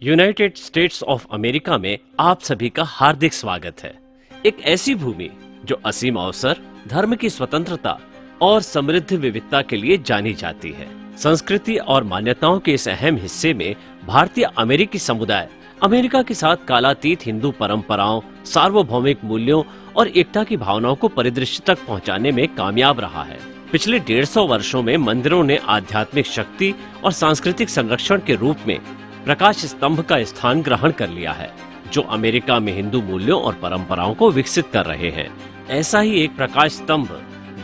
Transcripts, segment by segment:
United states of America में आप सभी का हार्दिक स्वागत है। एक ऐसी भूमि जो असीम अवसर, धर्म की स्वतंत्रता और समृद्ध विविधता के लिए जानी जाती है। संस्कृति और मान्यताओं के इस अहम हिस्से में भारतीय अमेरिकी समुदाय अमेरिका के साथ कालातीत हिंदू परंपराओं, सार्वभौमिक मूल्यों और एकता की भावनाओं को परिदृश्य तक पहुंचाने में कामयाब रहा है। पिछले 150 वर्षों में मंदिरों ने आध्यात्मिक शक्ति और सांस्कृतिक संरक्षण के रूप में प्रकाश स्तंभ का स्थान ग्रहण कर लिया है, जो अमेरिका में हिंदू मूल्यों और परंपराओं को विकसित कर रहे हैं। ऐसा ही एक प्रकाश स्तंभ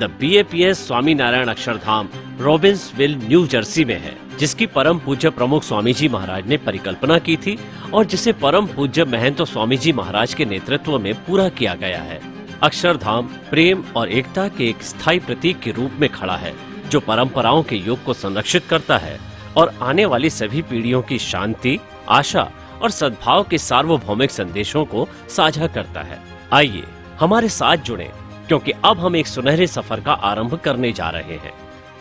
the BAPS Swaminarayan Akshardham Robbinsville, New Jersey में है, जिसकी परम पूज्य प्रमुख स्वामी जी महाराज ने परिकल्पना की थी और जिसे परम पूज्य महंत स्वामी जी महाराज के नेतृत्व में पूरा किया गया है। अक्षरधाम प्रेम और एकता के एक स्थायी प्रतीक के रूप में खड़ा है, जो परंपराओं के योग को संरक्षित करता है और आने वाली सभी पीढ़ियों की शांति, आशा और सद्भाव के सार्वभौमिक संदेशों को साझा करता है। आइए हमारे साथ जुड़ें, क्योंकि अब हम एक सुनहरे सफर का आरंभ करने जा रहे हैं,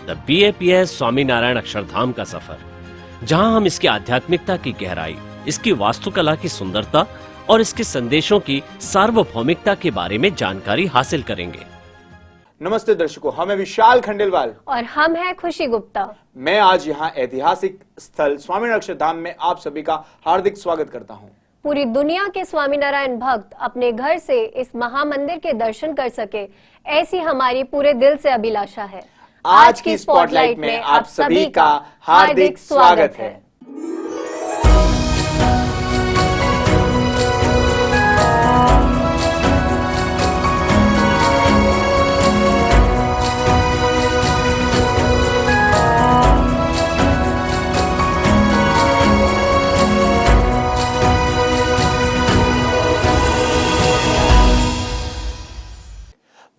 द BAPS स्वामीनारायण अक्षरधाम का सफर, जहां हम इसकी आध्यात्मिकता की गहराई, इसकी वास्तुकला की सुंदरता और इसके संदेशों की सार्वभौमिकता के बारे में जानकारी हासिल करेंगे। नमस्ते दर्शकों, हम हैं विशाल खंडेलवाल और हम हैं खुशी गुप्ता। मैं आज यहाँ ऐतिहासिक स्थल स्वामीनारायण अक्षरधाम में आप सभी का हार्दिक स्वागत करता हूँ। पूरी दुनिया के स्वामीनारायण भक्त अपने घर से इस महामंदिर के दर्शन कर सके, ऐसी हमारी पूरे दिल से अभिलाषा है। आज की स्पॉटलाइट में आप सभी का हार्दिक स्वागत है।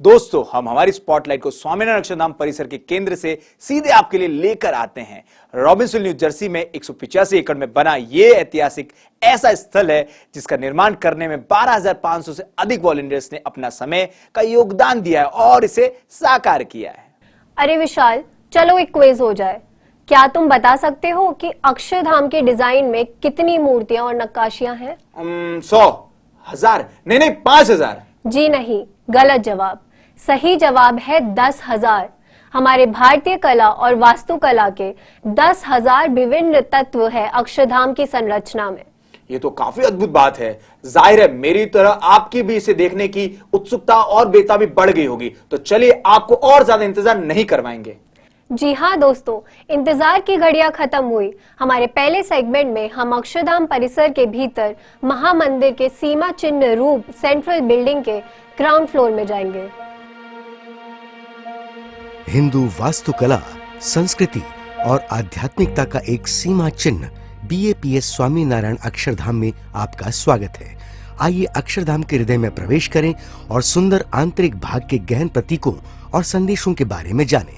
दोस्तों, हम हमारी स्पॉटलाइट को स्वामीनारायण अक्षरधाम परिसर के केंद्र से सीधे आपके लिए लेकर आते हैं। रॉबिन्सविल, न्यू जर्सी में 185 एकड़ में बना ये ऐतिहासिक ऐसा स्थल है जिसका निर्माण करने में 12,500 से अधिक वॉलंटियर्स ने अपना समय का योगदान दिया है और इसे साकार किया है। अरे विशाल, चलो एक क्विज हो जाए। क्या तुम बता सकते हो कि अक्षरधाम के डिजाइन में कितनी मूर्तियां और नक्काशियां हैं? 100, 1000, नहीं 5000। जी नहीं, गलत जवाब। सही जवाब है 10,000। हमारे भारतीय कला और वास्तुकला के 10,000 विभिन्न तत्व है अक्षरधाम की संरचना में। ये तो काफी अद्भुत बात है। जाहिर है मेरी तरह आपकी भी इसे देखने की उत्सुकता और बेताबी बढ़ गई होगी। तो चलिए आपको और ज्यादा इंतजार नहीं करवाएंगे। जी हाँ दोस्तों, इंतजार की घड़ियां खत्म हुई। हमारे पहले सेगमेंट में हम अक्षरधाम परिसर के भीतर महामंदिर के सीमा चिन्ह रूप सेंट्रल बिल्डिंग के ग्राउंड फ्लोर में जाएंगे। हिंदू वास्तुकला, संस्कृति और आध्यात्मिकता का एक सीमा चिन्ह BAPS स्वामीनारायण अक्षरधाम में आपका स्वागत है। आइए अक्षरधाम के हृदय में प्रवेश करें और सुंदर आंतरिक भाग के गहन प्रतीकों और संदेशों के बारे में जानें।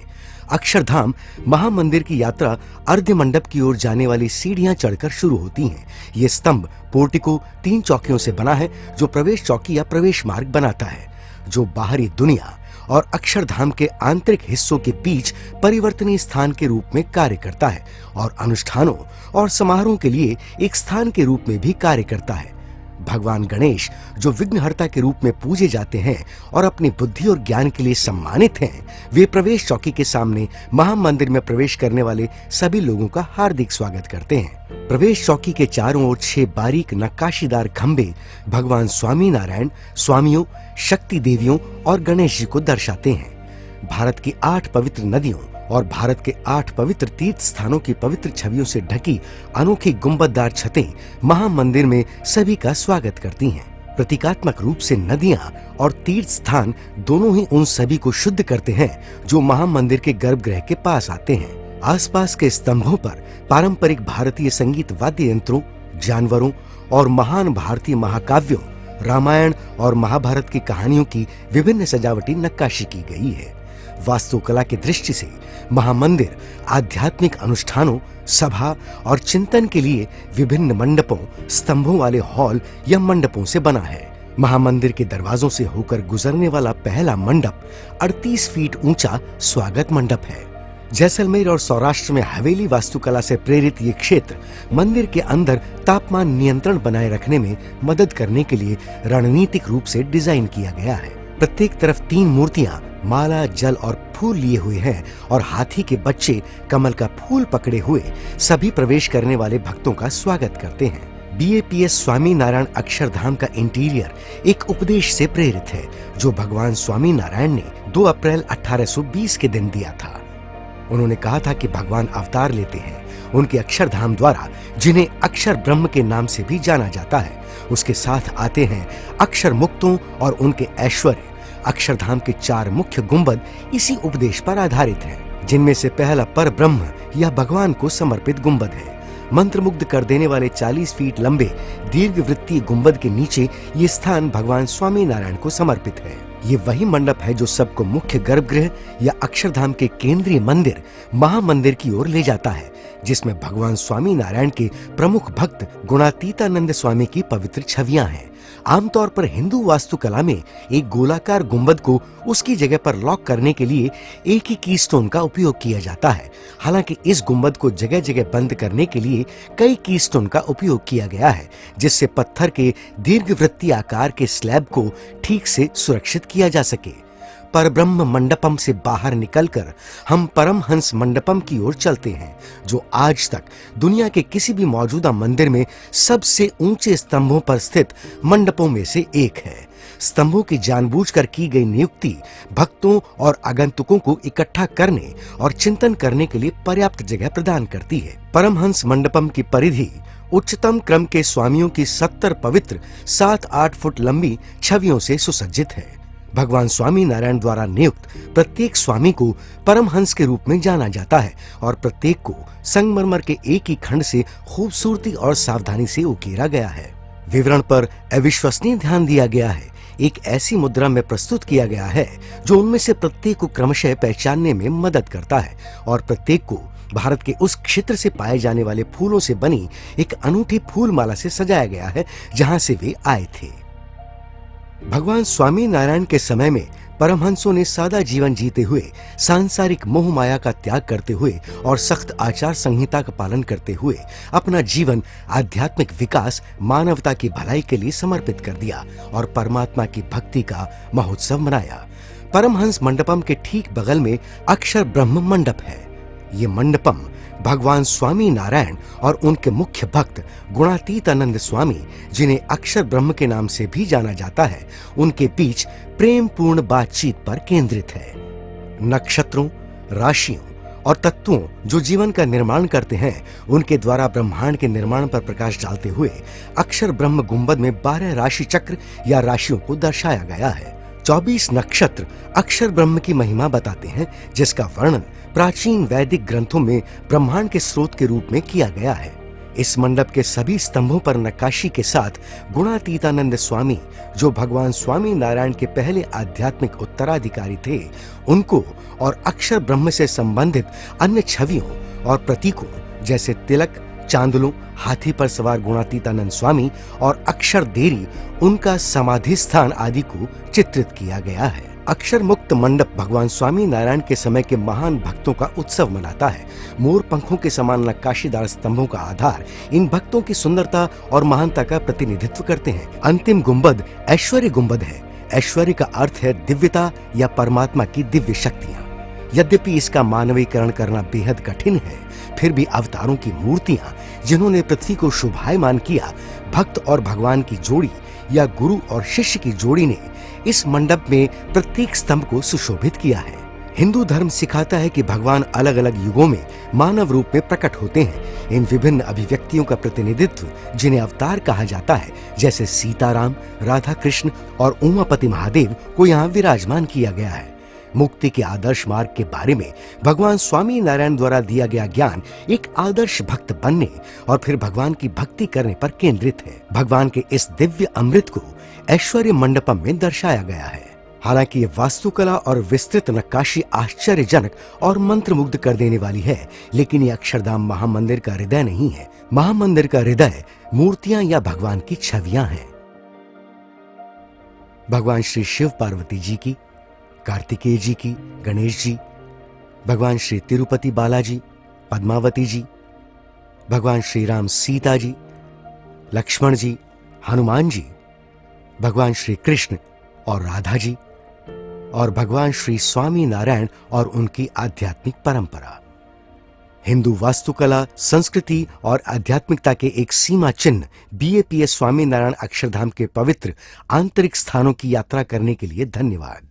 अक्षरधाम महामंदिर की यात्रा अर्ध मंडप की ओर जाने वाली सीढ़ियां चढ़कर शुरू होती हैं। ये स्तंभ पोर्टिको 3 चौकियों से बना है, जो प्रवेश चौकी या प्रवेश मार्ग बनाता है, जो बाहरी दुनिया और अक्षरधाम के आंतरिक हिस्सों के बीच परिवर्तनीय स्थान के रूप में कार्य करता है और अनुष्ठानों और समारोह के लिए एक स्थान के रूप में भी कार्य करता है। भगवान गणेश, जो विघ्नहर्ता के रूप में पूजे जाते हैं और अपनी बुद्धि और ज्ञान के लिए सम्मानित हैं, वे प्रवेश चौकी के सामने महामंदिर में प्रवेश करने वाले सभी लोगों का हार्दिक स्वागत करते हैं। प्रवेश चौकी के चारों ओर 6 बारीक नक्काशीदार खंभे भगवान स्वामीनारायण, स्वामियों, शक्ति देवियों और गणेश जी को दर्शाते हैं। भारत की 8 पवित्र नदियों और भारत के 8 पवित्र तीर्थ स्थानों की पवित्र छवियों से ढकी अनोखी गुंबददार छतें महामंदिर में सभी का स्वागत करती हैं। प्रतीकात्मक रूप से नदियां और तीर्थ स्थान दोनों ही उन सभी को शुद्ध करते हैं जो महामंदिर के गर्भगृह के पास आते हैं। आसपास के स्तंभों पर पारंपरिक भारतीय संगीत वाद्य यंत्रों, जानवरों और महान भारतीय महाकाव्यों, रामायण और महाभारत की कहानियों की विभिन्न सजावटी नक्काशी की गई है। वास्तुकला की दृष्टि से महामंदिर आध्यात्मिक अनुष्ठानों, सभा और चिंतन के लिए विभिन्न मंडपों, स्तंभों वाले हॉल या मंडपों से बना है। महामंदिर के दरवाजों से होकर गुजरने वाला पहला मंडप 38 फीट ऊंचा स्वागत मंडप है। जैसलमेर और सौराष्ट्र में हवेली वास्तुकला से प्रेरित ये क्षेत्र मंदिर के अंदर तापमान नियंत्रण बनाए रखने में मदद करने के लिए रणनीतिक रूप से डिजाइन किया गया है। प्रत्येक तरफ 3 मूर्तियां माला, जल और फूल लिए हुए हैं और हाथी के बच्चे कमल का फूल पकड़े हुए सभी प्रवेश करने वाले भक्तों का स्वागत करते हैं। बीएपीएस स्वामी नारायण अक्षरधाम का इंटीरियर एक उपदेश से प्रेरित है जो भगवान स्वामी नारायण ने 2 अप्रैल 1820 के दिन दिया था। उन्होंने कहा था कि भगवान अवतार लेते हैं उनके अक्षरधाम द्वारा, जिन्हें अक्षर ब्रह्म के नाम से भी जाना जाता है, उसके साथ आते हैं अक्षर मुक्तों और उनके ऐश्वर्य। अक्षरधाम के 4 मुख्य गुंबद इसी उपदेश पर आधारित हैं, जिनमें से पहला पर ब्रह्म या भगवान को समर्पित गुंबद है। मंत्रमुग्ध कर देने वाले 40 फीट लंबे दीर्घवृत्तीय गुंबद के नीचे ये स्थान भगवान स्वामी नारायण को समर्पित है। ये वही मंडप है जो सबको मुख्य गर्भगृह या अक्षरधाम के केंद्रीय मंदिर महामंदिर की ओर ले जाता है, जिसमें भगवान स्वामी नारायण के प्रमुख भक्त गुणातीतानंद स्वामी की पवित्र छवियां हैं। आमतौर पर हिंदू वास्तुकला में एक गोलाकार गुंबद को उसकी जगह पर लॉक करने के लिए एक ही कीस्टोन का उपयोग किया जाता है। हालांकि इस गुंबद को जगह जगह बंद करने के लिए कई कीस्टोन का उपयोग किया गया है, जिससे पत्थर के दीर्घवृत्तीय आकार के स्लैब को ठीक से सुरक्षित किया जा सके। परब्रह्म मंडपम से बाहर निकलकर हम परमहंस मंडपम की ओर चलते हैं, जो आज तक दुनिया के किसी भी मौजूदा मंदिर में सबसे ऊंचे स्तंभों पर स्थित मंडपों में से एक है। स्तंभों की जानबूझकर की गई नियुक्ति भक्तों और आगंतुकों को इकट्ठा करने और चिंतन करने के लिए पर्याप्त जगह प्रदान करती है। परमहंस मंडपम की परिधि उच्चतम क्रम के स्वामियों की 70 पवित्र 7-8 फुट लंबी छवियों से सुसज्जित है। भगवान स्वामी नारायण द्वारा नियुक्त प्रत्येक स्वामी को परमहंस के रूप में जाना जाता है और प्रत्येक को संगमरमर के एक ही खंड से खूबसूरती और सावधानी से उकेरा गया है। विवरण पर अविश्वसनीय ध्यान दिया गया है। एक ऐसी मुद्रा में प्रस्तुत किया गया है जो उनमें से प्रत्येक को क्रमशः पहचानने में मदद करता है और प्रत्येक को भारत के उस क्षेत्र से पाए जाने वाले फूलों से बनी एक अनूठी फूल माला से सजाया गया है जहां से वे आए थे। भगवान स्वामी नारायण के समय में परमहंसों ने सादा जीवन जीते हुए सांसारिक मोह माया का त्याग करते हुए और सख्त आचार संहिता का पालन करते हुए अपना जीवन आध्यात्मिक विकास, मानवता की भलाई के लिए समर्पित कर दिया और परमात्मा की भक्ति का महोत्सव मनाया। परमहंस मंडपम के ठीक बगल में अक्षर ब्रह्म मंडप है। ये मंडपम भगवान स्वामी नारायण और उनके मुख्य भक्त गुणातीतानंद स्वामी, जिन्हें अक्षर ब्रह्म के नाम से भी जाना जाता है, उनके बीच प्रेम पूर्ण बातचीत पर केंद्रित है। नक्षत्रों, राशियों और तत्वों जो जीवन का निर्माण करते हैं, उनके द्वारा ब्रह्मांड के निर्माण पर प्रकाश डालते हुए अक्षर ब्रह्म गुंबद में 12 राशि चक्र या राशियों को दर्शाया गया है। 24 नक्षत्र अक्षर ब्रह्म की महिमा बताते हैं, जिसका वर्णन प्राचीन वैदिक ग्रंथों में ब्रह्मांड के स्रोत के रूप में किया गया है। इस मंडप के सभी स्तंभों पर नक्काशी के साथ गुणातीतानंद स्वामी, जो भगवान स्वामी नारायण के पहले आध्यात्मिक उत्तराधिकारी थे, उनको और अक्षर ब्रह्म से संबंधित अन्य छवियों और प्रतीकों जैसे तिलक, चांदलों, हाथी पर सवार गुणातीतानंद स्वामी और अक्षर देरी, उनका समाधि स्थान आदि को चित्रित किया गया है। अक्षर मुक्त मंडप भगवान स्वामी नारायण के समय के महान भक्तों का उत्सव मनाता है। मोर पंखों के समान नक्काशीदार स्तंभों का आधार इन भक्तों की सुंदरता और महानता का प्रतिनिधित्व करते हैं। अंतिम गुंबद ऐश्वर्य गुंबद है। ऐश्वर्य का अर्थ है दिव्यता या परमात्मा की दिव्य शक्तियां। यद्यपि इसका मानवीकरण करना बेहद कठिन है, फिर भी अवतारों की मूर्तियां जिन्होंने पृथ्वी को शोभायमान किया, भक्त और भगवान की जोड़ी या गुरु और शिष्य की जोड़ी ने इस मंडप में प्रत्येक स्तंभ को सुशोभित किया है। हिंदू धर्म सिखाता है कि भगवान अलग अलग युगों में मानव रूप में प्रकट होते हैं। इन विभिन्न अभिव्यक्तियों का प्रतिनिधित्व, जिन्हें अवतार कहा जाता है, जैसे सीताराम, राधा कृष्ण और उमापति महादेव को यहाँ विराजमान किया गया है। मुक्ति के आदर्श मार्ग के बारे में भगवान स्वामी नारायण द्वारा दिया गया ज्ञान एक आदर्श भक्त बनने और फिर भगवान की भक्ति करने पर केंद्रित है। भगवान के इस दिव्य अमृत को ऐश्वर्य मंडपम में दर्शाया गया है। हालांकि ये वास्तुकला और विस्तृत नक्काशी आश्चर्यजनक और मंत्रमुग्ध कर देने वाली है, लेकिन ये अक्षरधाम महामंदिर का हृदय नहीं है। महामंदिर का हृदय मूर्तियां या भगवान की छवियां हैं। भगवान श्री शिव पार्वती जी की, कार्तिकेय जी की, गणेश जी, भगवान श्री तिरुपति बालाजी, पद्मावती जी, भगवान श्री राम सीता जी, लक्ष्मण जी, हनुमान जी, भगवान श्री कृष्ण और राधा जी, और भगवान श्री स्वामी नारायण और उनकी आध्यात्मिक परंपरा। हिंदू वास्तुकला, संस्कृति और आध्यात्मिकता के एक सीमा चिन्ह बीएपीएस स्वामी नारायण अक्षरधाम के पवित्र आंतरिक स्थानों की यात्रा करने के लिए धन्यवाद।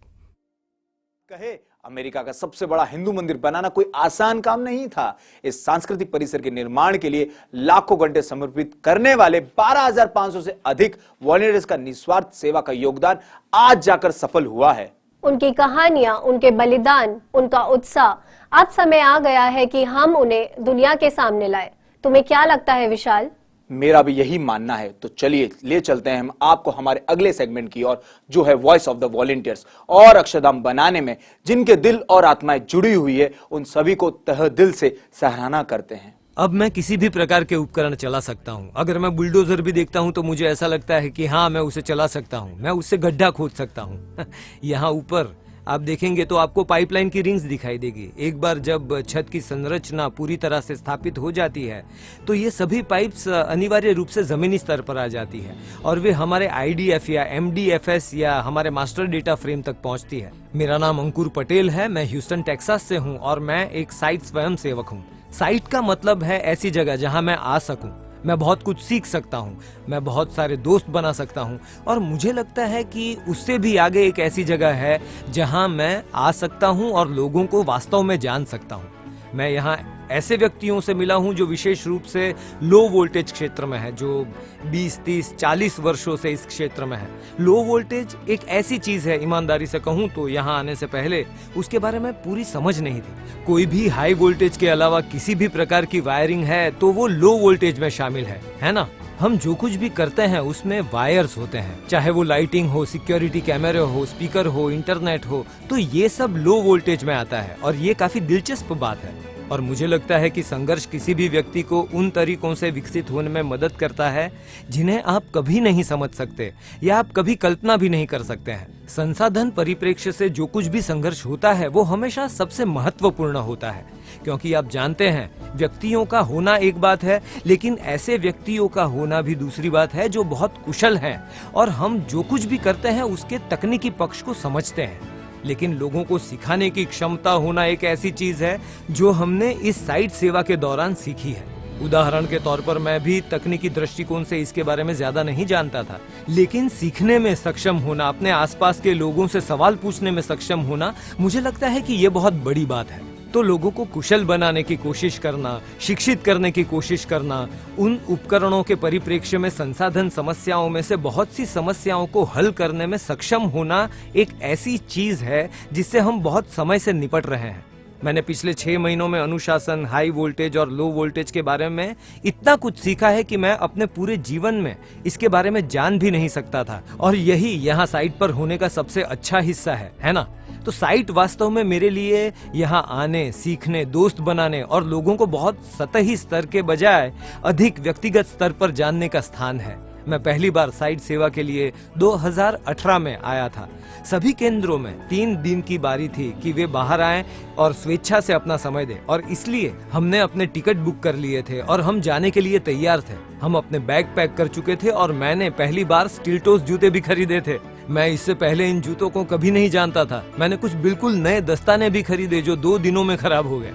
कहे अमेरिका का सबसे बड़ा हिंदू मंदिर बनाना कोई आसान काम नहीं था। इस सांस्कृतिक परिसर के निर्माण के लिए लाखों घंटे समर्पित करने वाले 12,500 से अधिक वॉलंटियर्स का निस्वार्थ सेवा का योगदान आज जाकर सफल हुआ है। उनकी कहानियां, उनके बलिदान, उनका उत्साह, अब समय आ गया है कि हम उन्हें दुनिया के सामने लाए। तुम्हें क्या लगता है विशाल? मेरा भी यही मानना है। तो चलिए ले चलते हैं हम आपको हमारे अगले सेगमेंट की ओर, जो है वॉइस ऑफ द वॉलंटियर्स। और अक्षरधाम बनाने में जिनके दिल और आत्माएं जुड़ी हुई है, उन सभी को तहे दिल से सराहना करते हैं। अब मैं किसी भी प्रकार के उपकरण चला सकता हूँ। अगर मैं बुलडोजर भी देखता हूँ तो मुझे ऐसा लगता है कि हाँ, मैं उसे चला सकता हूँ, मैं उससे गड्ढा खोद सकता हूँ। यहाँ ऊपर आप देखेंगे तो आपको पाइपलाइन की रिंग्स दिखाई देगी। एक बार जब छत की संरचना पूरी तरह से स्थापित हो जाती है तो ये सभी पाइप्स अनिवार्य रूप से जमीनी स्तर पर आ जाती है और वे हमारे IDF या MDFS या हमारे मास्टर डेटा फ्रेम तक पहुंचती है। मेरा नाम अंकुर पटेल है, मैं ह्यूस्टन टेक्सास से हूं और मैं एक साइट स्वयं सेवक हूं। साइट का मतलब है ऐसी जगह जहां मैं आ सकूं, मैं बहुत कुछ सीख सकता हूं, मैं बहुत सारे दोस्त बना सकता हूं और मुझे लगता है कि उससे भी आगे एक ऐसी जगह है जहां मैं आ सकता हूं और लोगों को वास्तव में जान सकता हूं। मैं यहाँ ऐसे व्यक्तियों से मिला हूं जो विशेष रूप से लो वोल्टेज क्षेत्र में है, जो 20, 30, 40 वर्षों से इस क्षेत्र में है। लो वोल्टेज एक ऐसी चीज है, ईमानदारी से कहूं तो यहाँ आने से पहले उसके बारे में पूरी समझ नहीं थी। कोई भी हाई वोल्टेज के अलावा किसी भी प्रकार की वायरिंग है तो वो लो वोल्टेज में शामिल है ना? हम जो कुछ भी करते हैं उसमें वायर्स होते हैं, चाहे वो लाइटिंग हो, सिक्योरिटी कैमरे हो, स्पीकर हो, इंटरनेट हो, तो ये सब लो वोल्टेज में आता है और ये काफी दिलचस्प बात है। और मुझे लगता है कि संघर्ष किसी भी व्यक्ति को उन तरीकों से विकसित होने में मदद करता है जिन्हें आप कभी नहीं समझ सकते या आप कभी कल्पना भी नहीं कर सकते हैं। संसाधन परिप्रेक्ष्य से जो कुछ भी संघर्ष होता है वो हमेशा सबसे महत्वपूर्ण होता है, क्योंकि आप जानते हैं व्यक्तियों का होना एक बात है, लेकिन ऐसे व्यक्तियों का होना भी दूसरी बात है जो बहुत कुशल हैं और हम जो कुछ भी करते हैं उसके तकनीकी पक्ष को समझते हैं। लेकिन लोगों को सिखाने की क्षमता होना एक ऐसी चीज है जो हमने इस साइट सेवा के दौरान सीखी है। उदाहरण के तौर पर मैं भी तकनीकी दृष्टिकोण से इसके बारे में ज्यादा नहीं जानता था, लेकिन सीखने में सक्षम होना, अपने आसपास के लोगों से सवाल पूछने में सक्षम होना, मुझे लगता है कि ये बहुत बड़ी बात है। तो लोगों को कुशल बनाने की कोशिश करना, शिक्षित करने की कोशिश करना, उन उपकरणों के परिप्रेक्ष्य में संसाधन समस्याओं में से बहुत सी समस्याओं को हल करने में सक्षम होना एक ऐसी चीज है जिससे हम बहुत समय से निपट रहे हैं। मैंने पिछले 6 महीनों में अनुशासन, हाई वोल्टेज और लो वोल्टेज के बारे में इतना कुछ सीखा है कि मैं अपने पूरे जीवन में इसके बारे में जान भी नहीं सकता था, और यही यहाँ साइट पर होने का सबसे अच्छा हिस्सा है ना? तो साइट वास्तव में मेरे लिए यहाँ आने, सीखने, दोस्त बनाने और लोगों को बहुत सतही स्तर के बजाय अधिक व्यक्तिगत स्तर पर जानने का स्थान है। मैं पहली बार साइट सेवा के लिए 2018 में आया था। सभी केंद्रों में 3 दिन की बारी थी कि वे बाहर आएं और स्वेच्छा से अपना समय दें, और इसलिए हमने अपने टिकट बुक कर लिए थे और हम जाने के लिए तैयार थे। हम अपने बैग पैक कर चुके थे और मैंने पहली बार स्टील टोस जूते भी खरीदे थे। मैं इससे पहले इन जूतों को कभी नहीं जानता था। मैंने कुछ बिल्कुल नए दस्ताने भी खरीदे जो 2 दिनों में खराब हो गए।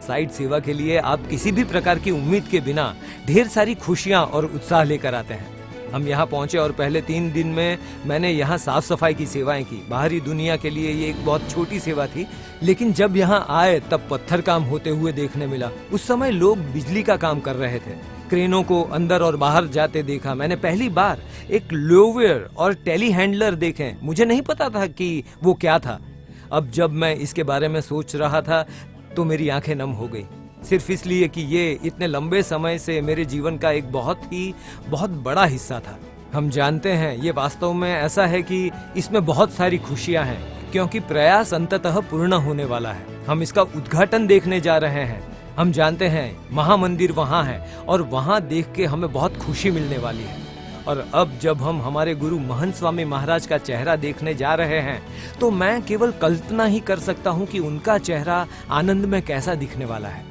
साइट सेवा के लिए आप किसी भी प्रकार की उम्मीद के बिना ढेर सारी खुशियां और उत्साह लेकर आते हैं। हम यहाँ पहुंचे और पहले 3 दिन में मैंने यहाँ साफ सफाई की सेवाएं की। बाहरी दुनिया के लिए ये एक बहुत छोटी सेवा थी, लेकिन जब यहाँ आए तब पत्थर काम होते हुए देखने मिला। उस समय लोग बिजली का काम कर रहे थे। क्रेनों को अंदर और बाहर जाते देखा। मैंने पहली बार एक लोवेयर और टेली हैंडलर देखे। मुझे नहीं पता था कि वो क्या था। अब जब मैं इसके बारे में सोच रहा था तो मेरी आंखें नम हो गई, सिर्फ इसलिए कि ये इतने लंबे समय से मेरे जीवन का एक बहुत बड़ा हिस्सा था। हम जानते हैं ये वास्तव में ऐसा है कि इसमें बहुत सारी खुशियां हैं, क्योंकि प्रयास अंततः पूर्ण होने वाला है। हम इसका उद्घाटन देखने जा रहे हैं। हम जानते हैं महामंदिर वहां है और वहां देख के हमें बहुत खुशी मिलने वाली है। और अब जब हम हमारे गुरु महंत स्वामी महाराज का चेहरा देखने जा रहे हैं तो मैं केवल कल्पना ही कर सकता हूँ कि उनका चेहरा आनंद में कैसा दिखने वाला है।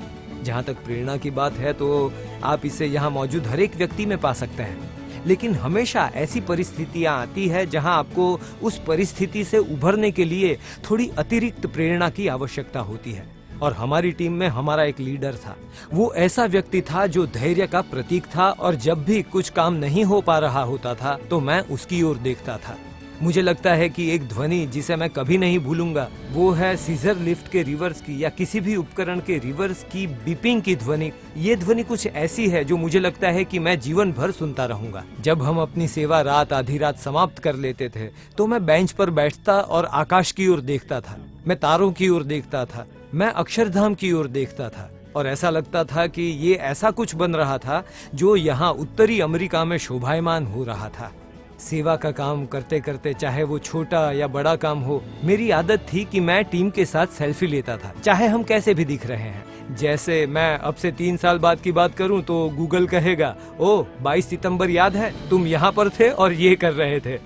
जहाँ तक प्रेरणा की बात है तो आप इसे यहाँ मौजूद हर एक व्यक्ति में पा सकते हैं, लेकिन हमेशा ऐसी परिस्थितियां आती है जहां आपको उस परिस्थिति से उभरने के लिए थोड़ी अतिरिक्त प्रेरणा की आवश्यकता होती है। और हमारी टीम में हमारा एक लीडर था। वो ऐसा व्यक्ति था जो धैर्य का प्रतीक था और जब भी कुछ काम नहीं हो पा रहा होता था तो मैं उसकी ओर देखता था। मुझे लगता है कि एक ध्वनि जिसे मैं कभी नहीं भूलूंगा वो है सीजर लिफ्ट के रिवर्स की या किसी भी उपकरण के रिवर्स की बीपिंग की ध्वनि। ये ध्वनि कुछ ऐसी है जो मुझे लगता है कि मैं जीवन भर सुनता रहूंगा। जब हम अपनी सेवा रात आधी रात समाप्त कर लेते थे तो मैं बेंच पर बैठता और आकाश की ओर देखता था, मैं तारों की ओर देखता था, मैं अक्षरधाम की ओर देखता था और ऐसा लगता था कि ये ऐसा कुछ बन रहा था जो यहाँ उत्तरी अमेरिका में शोभायमान हो रहा था। सेवा का काम करते करते चाहे वो छोटा या बड़ा काम हो, मेरी आदत थी कि मैं टीम के साथ सेल्फी लेता था, चाहे हम कैसे भी दिख रहे हैं। जैसे मैं अब से 3 साल बाद की बात करूं तो गूगल कहेगा, ओ 22 सितंबर याद है, तुम यहाँ पर थे और ये कर रहे थे।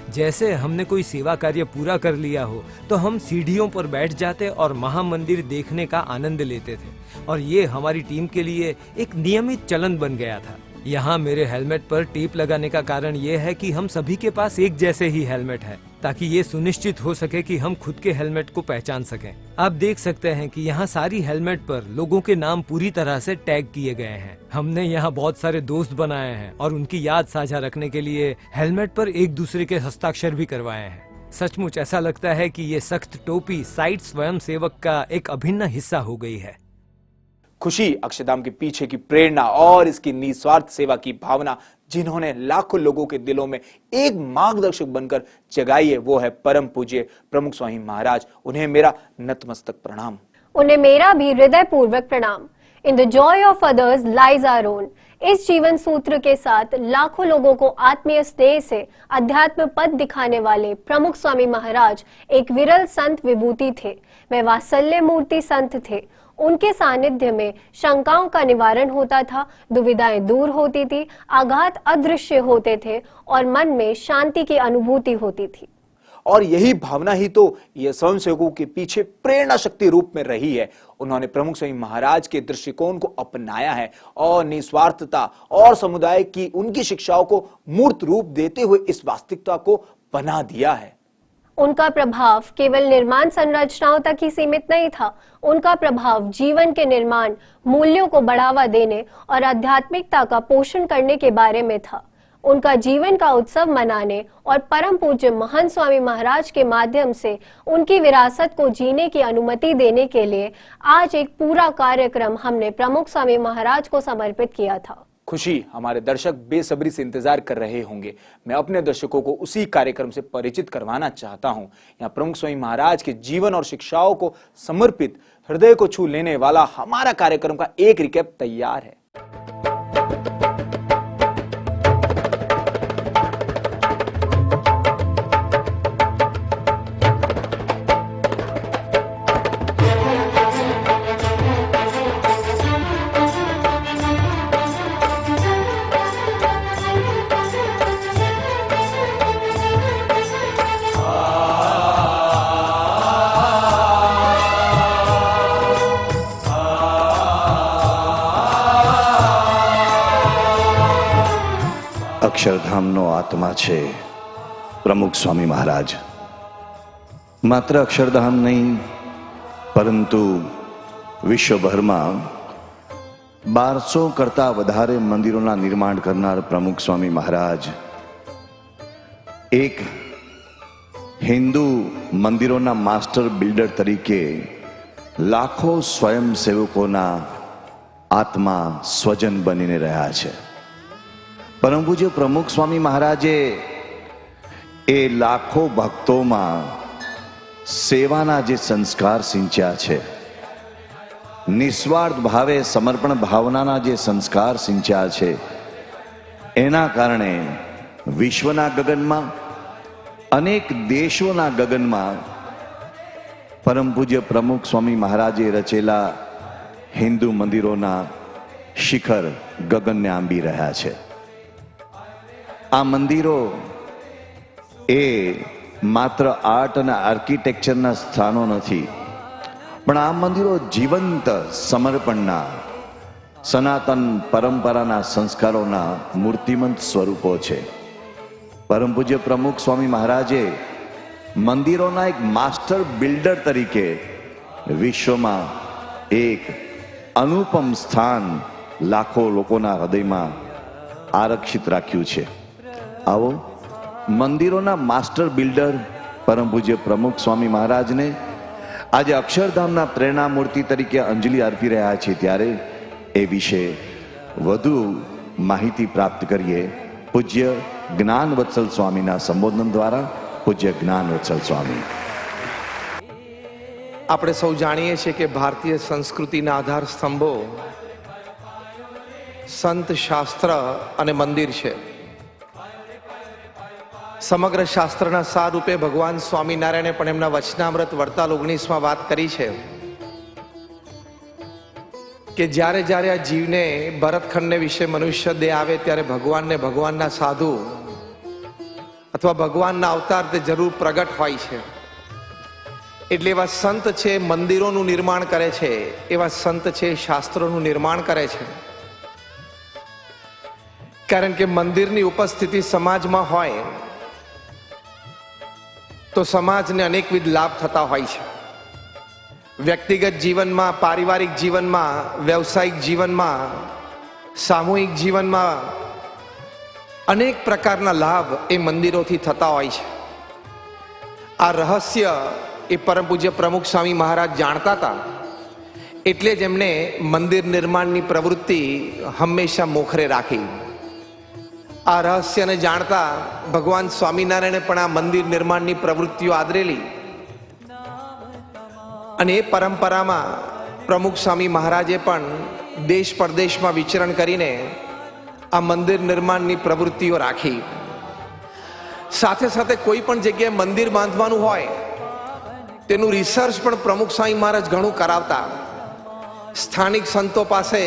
जैसे हमने कोई सेवा कार्य पूरा कर लिया हो तो हम सीढ़ियों पर बैठ जाते और महामंदिर देखने का आनंद लेते थे और ये हमारी टीम के लिए एक नियमित चलन बन गया था। यहाँ मेरे हेलमेट पर टेप लगाने का कारण ये है कि हम सभी के पास एक जैसे ही हेलमेट है ताकि ये सुनिश्चित हो सके कि हम खुद के हेलमेट को पहचान सकें। आप देख सकते हैं कि यहाँ सारी हेलमेट पर लोगों के नाम पूरी तरह से टैग किए गए हैं। हमने यहाँ बहुत सारे दोस्त बनाए हैं और उनकी याद साझा रखने के लिए हेलमेट पर एक दूसरे के हस्ताक्षर भी करवाए हैं। सचमुच ऐसा लगता है कि ये सख्त टोपी साइट स्वयं सेवक का एक अभिन्न हिस्सा हो गई है। खुशी अक्षरधाम के पीछे की प्रेरणा और इसकी निस्वार्थ सेवा की भावना जिन्होंने लाखों लोगों के दिलों में एक मार्गदर्शक बनकर जगाई है, वो है परम पूज्य प्रमुख स्वामी महाराज। उन्हें मेरा नतमस्तक प्रणाम। उन्हें मेरा भी हृदय पूर्वक प्रणाम। In the joy of others lies our own. इस जीवन सूत्र के साथ लाखों लोगों को आत्मीय स्नेह से अध्यात्म पद दिखाने वाले प्रमुख स्वामी महाराज एक विरल संत विभूति थे। वे वात्सल्य मूर्ति संत थे। उनके सानिध्य में शंकाओं का निवारण होता था, दुविधाएं दूर होती थी, आघात अदृश्य होते थे और मन में शांति की अनुभूति होती थी। और यही भावना ही तो ये स्वयंसेवकों के पीछे प्रेरणा शक्ति रूप में रही है। उन्होंने प्रमुख स्वामी महाराज के दृष्टिकोण को अपनाया है और निस्वार्थता और समुदाय की उनकी शिक्षाओं को मूर्त रूप देते हुए इस वास्तविकता को बना दिया है। उनका प्रभाव केवल निर्माण संरचनाओं तक ही सीमित नहीं था। उनका प्रभाव जीवन के निर्माण, मूल्यों को बढ़ावा देने और आध्यात्मिकता का पोषण करने के बारे में था। उनका जीवन का उत्सव मनाने और परम पूज्य महंत स्वामी महाराज के माध्यम से उनकी विरासत को जीने की अनुमति देने के लिए आज एक पूरा कार्यक्रम हमने प्रमुख स्वामी महाराज को समर्पित किया था। खुशी, हमारे दर्शक बेसब्री से इंतजार कर रहे होंगे। मैं अपने दर्शकों को उसी कार्यक्रम से परिचित करवाना चाहता हूं। यहाँ प्रमुख स्वामी महाराज के जीवन और शिक्षाओं को समर्पित हृदय को छू लेने वाला हमारा कार्यक्रम का एक रिकैप तैयार है। અક્ષરધામનો આત્મા છે પ્રમુખ સ્વામી મહારાજ. માત્ર અક્ષરધામ નહીં પરંતુ વિશ્વભરમાં 1200 કરતા વધારે મંદિરોના નિર્માણ કરનાર પ્રમુખ સ્વામી મહારાજ એક હિન્દુ મંદિરોના માસ્ટર બિલ્ડર તરીકે લાખો સ્વયંસેવકોના આત્મા સ્વજન બનીને રહ્યા છે. પરમ પૂજ્ય પ્રમુખ સ્વામી મહારાજે એ લાખો ભક્તોમાં સેવાના જે સંસ્કાર સિંચ્યા છે, નિસ્વાર્થ ભાવે સમર્પણ ભાવનાના જે સંસ્કાર સિંચ્યા છે, એના કારણે વિશ્વના ગગનમાં અનેક દેશોના ગગનમાં પરમ પૂજ્ય પ્રમુખ સ્વામી મહારાજે રચેલા હિન્દુ મંદિરોના શિખર ગગનને આંબી રહ્યા છે. આ મંદિરો એ માત્ર આર્ટ અને આર્કિટેક્ચરના સ્થાનો નથી, પણ આ મંદિરો જીવંત સમર્પણના, સનાતન પરંપરાના સંસ્કારોના મૂર્તિમંત સ્વરૂપો છે. પરમ પૂજ્ય પ્રમુખ સ્વામી મહારાજે મંદિરોના એક માસ્ટર બિલ્ડર તરીકે વિશ્વમાં એક અનુપમ સ્થાન લાખો લોકોના હૃદયમાં આરક્ષિત રાખ્યું છે. આવો મંદિરોના માસ્ટર બિલ્ડર પરમ પૂજ્ય પ્રમુખ સ્વામી મહારાજને આજે અક્ષરધામના પ્રેરણા મૂર્તિ તરીકે અંજલિ અર્પી રહ્યા છે, ત્યારે એ વિશે વધુ માહિતી પ્રાપ્ત કરીએ પૂજ્ય જ્ઞાન વત્સલ સ્વામીના સંબોધન દ્વારા. પૂજ્ય જ્ઞાન વત્સલ સ્વામી. આપણે સૌ જાણીએ છીએ કે ભારતીય સંસ્કૃતિના આધાર સ્તંભો સંત, શાસ્ત્ર અને મંદિર છે. સમગ્ર શાસ્ત્રના સાર રૂપે ભગવાન સ્વામિનારાયણે પણ એમના વચનામૃત વડતાલ 19માં વાત કરી છે કે જ્યારે જ્યારે આ જીવને ભરતખંડને વિશે મનુષ્ય દેહ આવે ત્યારે ભગવાનને ભગવાનના સાધુ અથવા ભગવાનના અવતાર તે જરૂર પ્રગટ હોય છે. એટલે એવા સંત છે મંદિરોનું નિર્માણ કરે છે, એવા સંત છે શાસ્ત્રોનું નિર્માણ કરે છે. કારણ કે મંદિરની ઉપસ્થિતિ સમાજમાં હોય તો સમાજને અનેકવિધ લાભ થતા હોય છે. વ્યક્તિગત જીવનમાં, પારિવારિક જીવનમાં, વ્યવસાયિક જીવનમાં, સામૂહિક જીવનમાં અનેક પ્રકારના લાભ એ મંદિરોથી થતા હોય છે. આ રહસ્ય એ પરમ પૂજ્ય પ્રમુખ સ્વામી મહારાજ જાણતા હતા, એટલે જ એમણે મંદિર નિર્માણની પ્રવૃત્તિ હંમેશા મોખરે રાખી. આ રહસ્યને જાણતા ભગવાન સ્વામિનારાયણે પણ આ મંદિર નિર્માણની પ્રવૃત્તિઓ આદરેલી અને એ પરંપરામાં પ્રમુખ સ્વામી મહારાજે પણ દેશ પરદેશમાં વિચરણ કરીને આ મંદિર નિર્માણની પ્રવૃત્તિઓ રાખી. સાથે સાથે કોઈ પણ જગ્યાએ મંદિર બાંધવાનું હોય તેનું રિસર્ચ પણ પ્રમુખ સ્વામી મહારાજ ઘણું કરાવતા. સ્થાનિક સંતો પાસે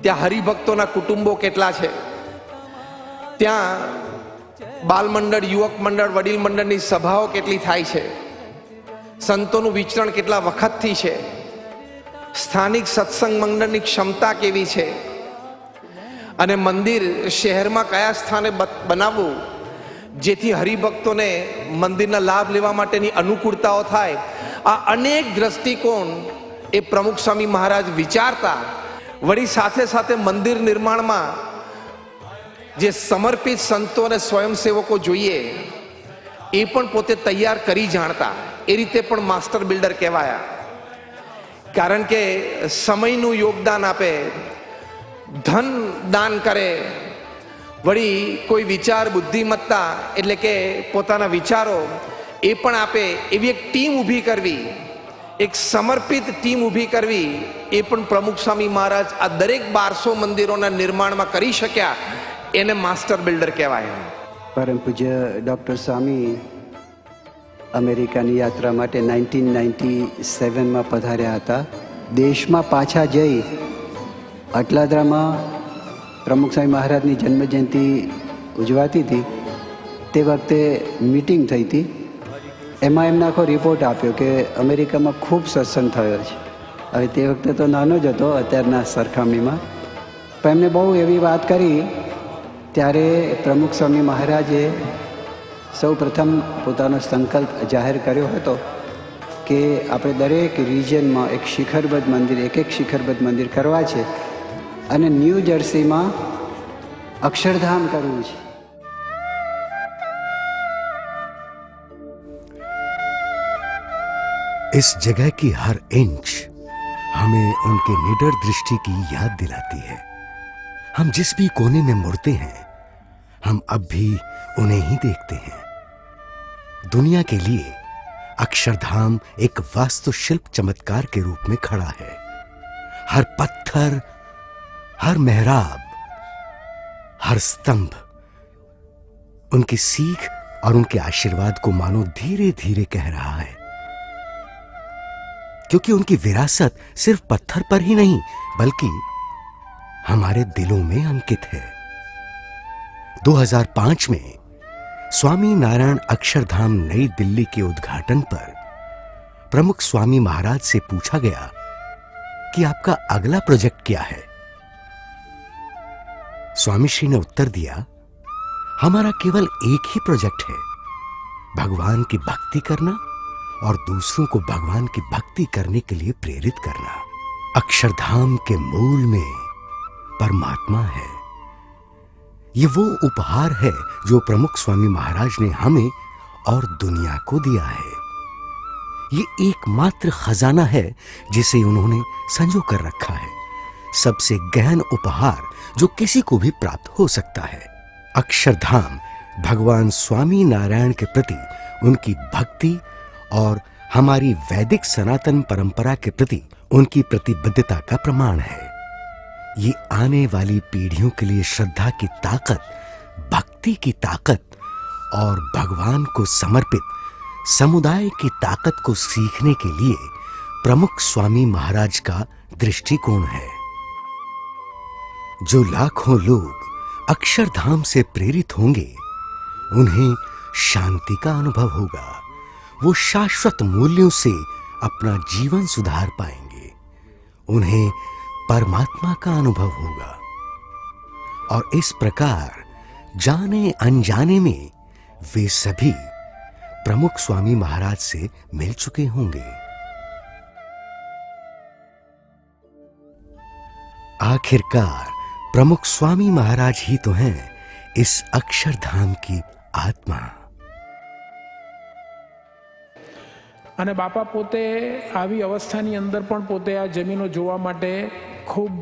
ત્યાં હરિભક્તોના કુટુંબો કેટલા છે, ત્યાં બાલ મંડળ, યુવક મંડળ, વડીલ મંડળની સભાઓ કેટલી થાય છે, સંતોનું વિચરણ કેટલા વખતથી છે, સ્થાનિક સત્સંગ મંડળની ક્ષમતા કેવી છે, અને મંદિર શહેરમાં કયા સ્થાને બનાવવું જેથી હરિભક્તોને મંદિરના લાભ લેવા માટેની અનુકૂળતાઓ થાય. આ અનેક દ્રષ્ટિકોણ એ પ્રમુખ સ્વામી મહારાજ વિચારતા. વળી સાથે સાથે મંદિર નિર્માણમાં જે સમર્પિત સંતો અને સ્વયંસેવકો જોઈએ એ પણ પોતે તૈયાર કરી જાણતા. એ રીતે પણ માસ્ટર બિલ્ડર કહેવાયા. કારણ કે સમયનું યોગદાન આપે, ધન દાન કરે, વળી કોઈ વિચાર, બુદ્ધિમત્તા એટલે કે પોતાના વિચારો એ પણ આપે. એવી એક ટીમ ઊભી કરવી, એક સમર્પિત ટીમ ઊભી કરવી, એ પણ પ્રમુખ સ્વામી મહારાજ આ દરેક 1200 મંદિરોના નિર્માણમાં કરી શક્યા. એને માસ્ટર બિલ્ડર કહેવાય. પરમ પૂજ્ય ડૉક્ટર સ્વામી અમેરિકાની યાત્રા માટે 1997માં પધાર્યા હતા. દેશમાં પાછા જઈ અટલાદરામાં પ્રમુખ સ્વામી મહારાજની જન્મજયંતિ ઉજવાતી હતી. તે વખતે મીટિંગ થઈ હતી. એમાં એમને આખો રિપોર્ટ આપ્યો કે અમેરિકામાં ખૂબ સત્સંગ થયો છે. હવે તે વખતે તો નાનો જ હતો અત્યારના સરખામણીમાં, પણ એમને બહુ એવી વાત કરી. ત્યારે પ્રમુખ સ્વામી મહારાજે સૌ પ્રથમ પોતાનો સંકલ્પ જાહેર કર્યો હતો કે આપણે દરેક રિજિયનમાં એક શિખરબદ્ધ મંદિર, એક શિખરબદ્ધ મંદિર કરવા છે અને ન્યૂ જર્સીમાં અક્ષરધામ કરવું છે. इस जगह की हर इंच हमें उनके निडर दृष्टि की याद दिलाती है. हम जिस भी कोने में मुड़ते हैं हम अब भी उन्हें ही देखते हैं. दुनिया के लिए अक्षरधाम एक वास्तुशिल्प चमत्कार के रूप में खड़ा है. हर पत्थर, हर मेहराब, हर स्तंभ उनकी सीख और उनके आशीर्वाद को मानो धीरे धीरे कह रहा है. क्योंकि उनकी विरासत सिर्फ पत्थर पर ही नहीं बल्कि हमारे दिलों में अंकित है. 2005 में स्वामी नारायण अक्षरधाम नई दिल्ली के उद्घाटन पर प्रमुख स्वामी महाराज से पूछा गया कि आपका अगला प्रोजेक्ट क्या है। स्वामी श्री ने उत्तर दिया, हमारा केवल एक ही प्रोजेक्ट है, भगवान की भक्ति करना और दूसरों को भगवान की भक्ति करने के लिए प्रेरित करना। अक्षरधाम के मूल में परमात्मा है। ये वो उपहार है जो प्रमुख स्वामी महाराज ने हमें और दुनिया को दिया है। ये एकमात्र खजाना है जिसे उन्होंने संजो कर रखा है, सबसे गहन उपहार जो किसी को भी प्राप्त हो सकता है। अक्षरधाम भगवान स्वामी नारायण के प्रति उनकी भक्ति और हमारी वैदिक सनातन परंपरा के प्रति उनकी प्रतिबद्धता का प्रमाण है। ये आने वाली पीढ़ियों के लिए श्रद्धा की ताकत, भक्ति की ताकत और भगवान को समर्पित समुदाय की ताकत को सीखने के लिए प्रमुख स्वामी महाराज का दृष्टिकोण है। जो लाखों लोग अक्षरधाम से प्रेरित होंगे, उन्हें शांति का अनुभव होगा। वो शाश्वत मूल्यों से अपना जीवन सुधार पाएंगे। उन्हें परमात्मा का अनुभव होगा और इस प्रकार जाने अनजाने में वे सभी प्रमुख स्वामी महाराज से मिल चुके होंगे। आखिरकार प्रमुख स्वामी महाराज ही तो हैं इस अक्षरधाम की आत्मा। અને બાપા પોતે આવી અવસ્થાની અંદર પણ પોતે આ જમીનો જોવા માટે ખૂબ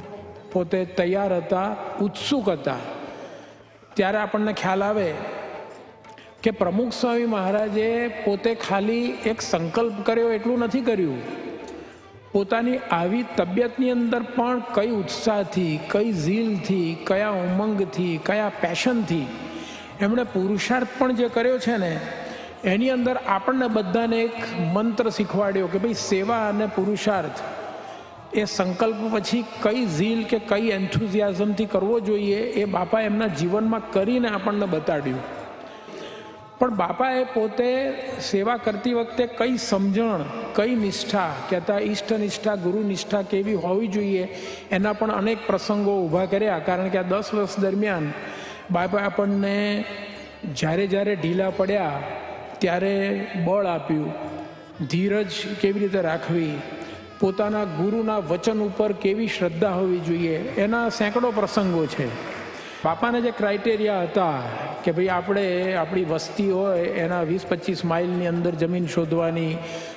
પોતે તૈયાર હતા, ઉત્સુક હતા। ત્યારે આપણને ખ્યાલ આવે કે પ્રમુખ સ્વામી મહારાજે પોતે ખાલી એક સંકલ્પ કર્યો એટલું નથી કર્યું, પોતાની આવી તબિયતની અંદર પણ કઈ ઉત્સાહથી, કઈ ઝીલથી, કયા ઉમંગથી, કયા પેશનથી એમણે પુરુષાર્થ પણ જે કર્યો છે ને, એની અંદર આપણને બધાને એક મંત્ર શીખવાડ્યો કે ભાઈ સેવા અને પુરુષાર્થ એ સંકલ્પ પછી કઈ ઝીલ કે કઈ એન્થુઝિયાઝમથી કરવો જોઈએ એ બાપા એમના જીવનમાં કરીને આપણને બતાડ્યું। પણ બાપાએ પોતે સેવા કરતી વખતે કઈ સમજણ, કઈ નિષ્ઠા, કહેતા ઈષ્ટ નિષ્ઠા, ગુરુ નિષ્ઠા કેવી હોવી જોઈએ એના પણ અનેક પ્રસંગો ઊભા કર્યા। કારણ કે આ 10 વર્ષ દરમિયાન બાપા આપણને જ્યારે જ્યારે ઢીલા પડ્યા ત્યારે બળ આપ્યું, ધીરજ કેવી રીતે રાખવી, પોતાના ગુરુના વચન ઉપર કેવી શ્રદ્ધા હોવી જોઈએ, એના સેંકડો પ્રસંગો છે। બાપાને જે ક્રાઇટેરિયા હતા કે ભાઈ આપણે આપણી વસ્તી હોય એના 20-25 માઇલની અંદર જમીન શોધવાની,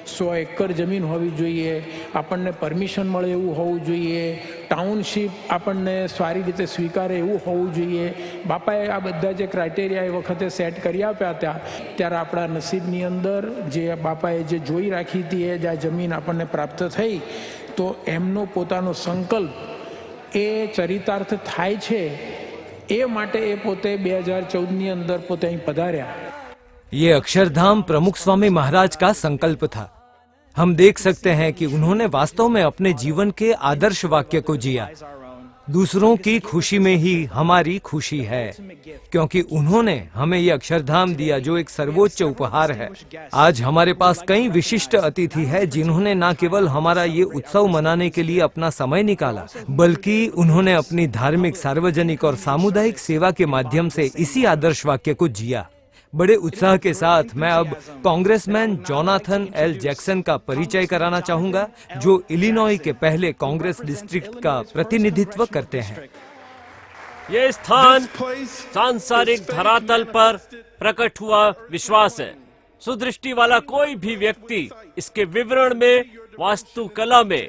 100 એકર જમીન હોવી જોઈએ, આપણને પરમિશન મળે એવું હોવું જોઈએ, ટાઉનશીપ આપણને સારી રીતે સ્વીકારે એવું હોવું જોઈએ। બાપાએ આ બધા જે ક્રાઇટેરિયા એ વખતે સેટ કરી આપ્યા હતા, ત્યારે આપણા નસીબની અંદર જે બાપાએ જે જોઈ રાખી હતી એ જે આ જમીન આપણને પ્રાપ્ત થઈ, તો એમનો પોતાનો સંકલ્પ એ ચરિતાર્થ થાય છે। એ માટે એ પોતે 2014ની અંદર પોતે અહીં પધાર્યા। ये अक्षरधाम प्रमुख स्वामी महाराज का संकल्प था। हम देख सकते हैं कि उन्होंने वास्तव में अपने जीवन के आदर्श वाक्य को जिया। दूसरों की खुशी में ही हमारी खुशी है, क्योंकि उन्होंने हमें ये अक्षरधाम दिया जो एक सर्वोच्च उपहार है। आज हमारे पास कई विशिष्ट अतिथि है जिन्होंने न केवल हमारा ये उत्सव मनाने के लिए अपना समय निकाला, बल्कि उन्होंने अपनी धार्मिक, सार्वजनिक और सामुदायिक सेवा के माध्यम से इसी आदर्श वाक्य को जिया। बड़े उत्साह के साथ मैं अब कांग्रेसमैन जोनाथन एल जैक्सन का परिचय कराना चाहूंगा, जो इलिनॉय के पहले कांग्रेस डिस्ट्रिक्ट का प्रतिनिधित्व करते हैं। ये स्थान सांसारिक धरातल पर प्रकट हुआ विश्वास है। सुदृष्टि वाला कोई भी व्यक्ति इसके विवरण में, वास्तुकला में,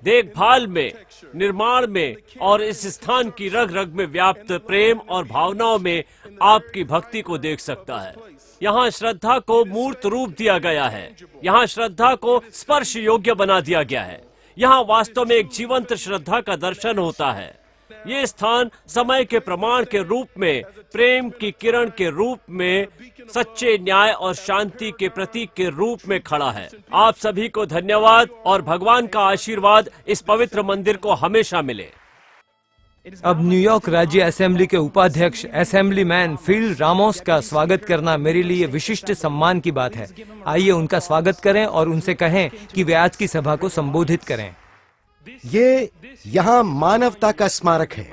देखभाल में, निर्माण में और इस स्थान की रग रग में व्याप्त प्रेम और भावनाओं में आपकी भक्ति को देख सकता है। यहाँ श्रद्धा को मूर्त रूप दिया गया है, यहाँ श्रद्धा को स्पर्श योग्य बना दिया गया है। यहाँ वास्तव में एक जीवंत श्रद्धा का दर्शन होता है। ये स्थान समय के प्रमाण के रूप में, प्रेम की किरण के रूप में, सच्चे न्याय और शांति के प्रतीक के रूप में खड़ा है। आप सभी को धन्यवाद और भगवान का आशीर्वाद इस पवित्र मंदिर को हमेशा मिले। अब न्यूयॉर्क राज्य असेंबली के उपाध्यक्ष असेंबलीमैन फिल रामोस का स्वागत करना मेरे लिए विशिष्ट सम्मान की बात है। आइए उनका स्वागत करें और उनसे कहें कि वे आज की सभा को संबोधित करें। ये यहाँ मानवता का स्मारक है।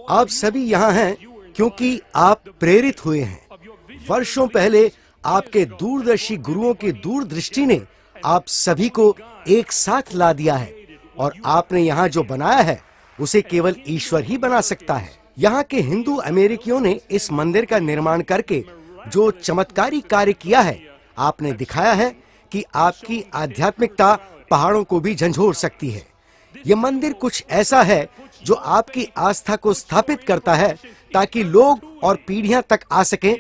आप सभी यहाँ हैं क्योंकि आप प्रेरित हुए हैं। वर्षों पहले आपके दूरदर्शी गुरुओं की दूरदृष्टि ने आप सभी को एक साथ ला दिया है और आपने यहाँ जो बनाया है उसे केवल ईश्वर ही बना सकता है। यहाँ के हिंदू अमेरिकियों ने इस मंदिर का निर्माण करके जो चमत्कारी कार्य किया है, आपने दिखाया है कि आपकी आध्यात्मिकता पहाड़ों को भी झंझोर सकती है। ये मंदिर कुछ ऐसा है जो आपकी आस्था को स्थापित करता है ताकि लोग और पीढ़ियां तक आ सकें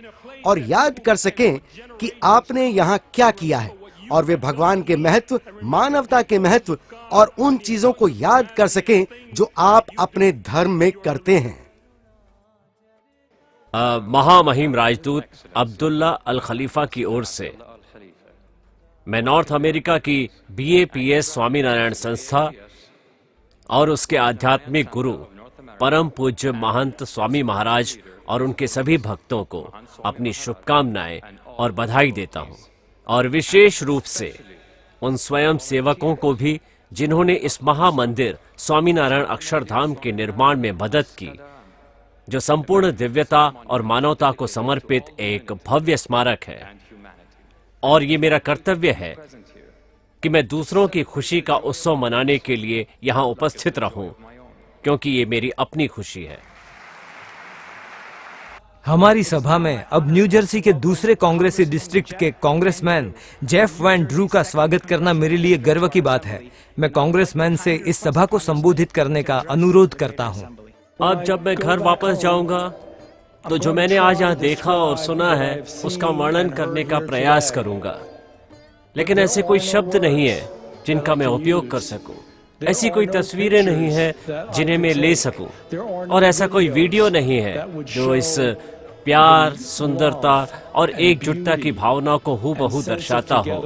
और याद कर सकें कि आपने यहाँ क्या किया है, और वे भगवान के महत्व, मानवता के महत्व और उन चीजों को याद कर सकें जो आप अपने धर्म में करते हैं। महामहिम राजदूत अब्दुल्ला अल खलीफा की ओर से मैं नॉर्थ अमेरिका की BAPS स्वामीनारायण संस्था और उसके आध्यात्मिक गुरु परम पूज्य महंत स्वामी महाराज और उनके सभी भक्तों को अपनी शुभकामनाएं और बधाई देता हूं, और विशेष रूप से उन स्वयं सेवकों को भी जिन्होंने इस महामंदिर स्वामीनारायण अक्षरधाम के निर्माण में मदद की, जो संपूर्ण दिव्यता और मानवता को समर्पित एक भव्य स्मारक है। और ये मेरा कर्तव्य है कि मैं दूसरों की खुशी का उत्सव मनाने के लिए यहाँ उपस्थित रहूं, क्योंकि ये मेरी अपनी खुशी है। हमारी सभा में अब न्यू जर्सी के दूसरे कांग्रेसी डिस्ट्रिक्ट के कांग्रेसमैन जेफ वैन ड्रू का स्वागत करना मेरे लिए गर्व की बात है। मैं कांग्रेसमैन से इस सभा को संबोधित करने का अनुरोध करता हूं। अब जब मैं घर वापस जाऊंगा तो जो मैंने आज यहाँ देखा और सुना है उसका वर्णन करने का प्रयास करूंगा, लेकिन ऐसे कोई शब्द नहीं है जिनका मैं उपयोग कर सकूं। ऐसी कोई तस्वीरें नहीं है जिन्हें मैं ले सकूं, और ऐसा कोई वीडियो नहीं है जो इस प्यार, सुंदरता और एकजुटता की भावना को हूबहू दर्शाता हो।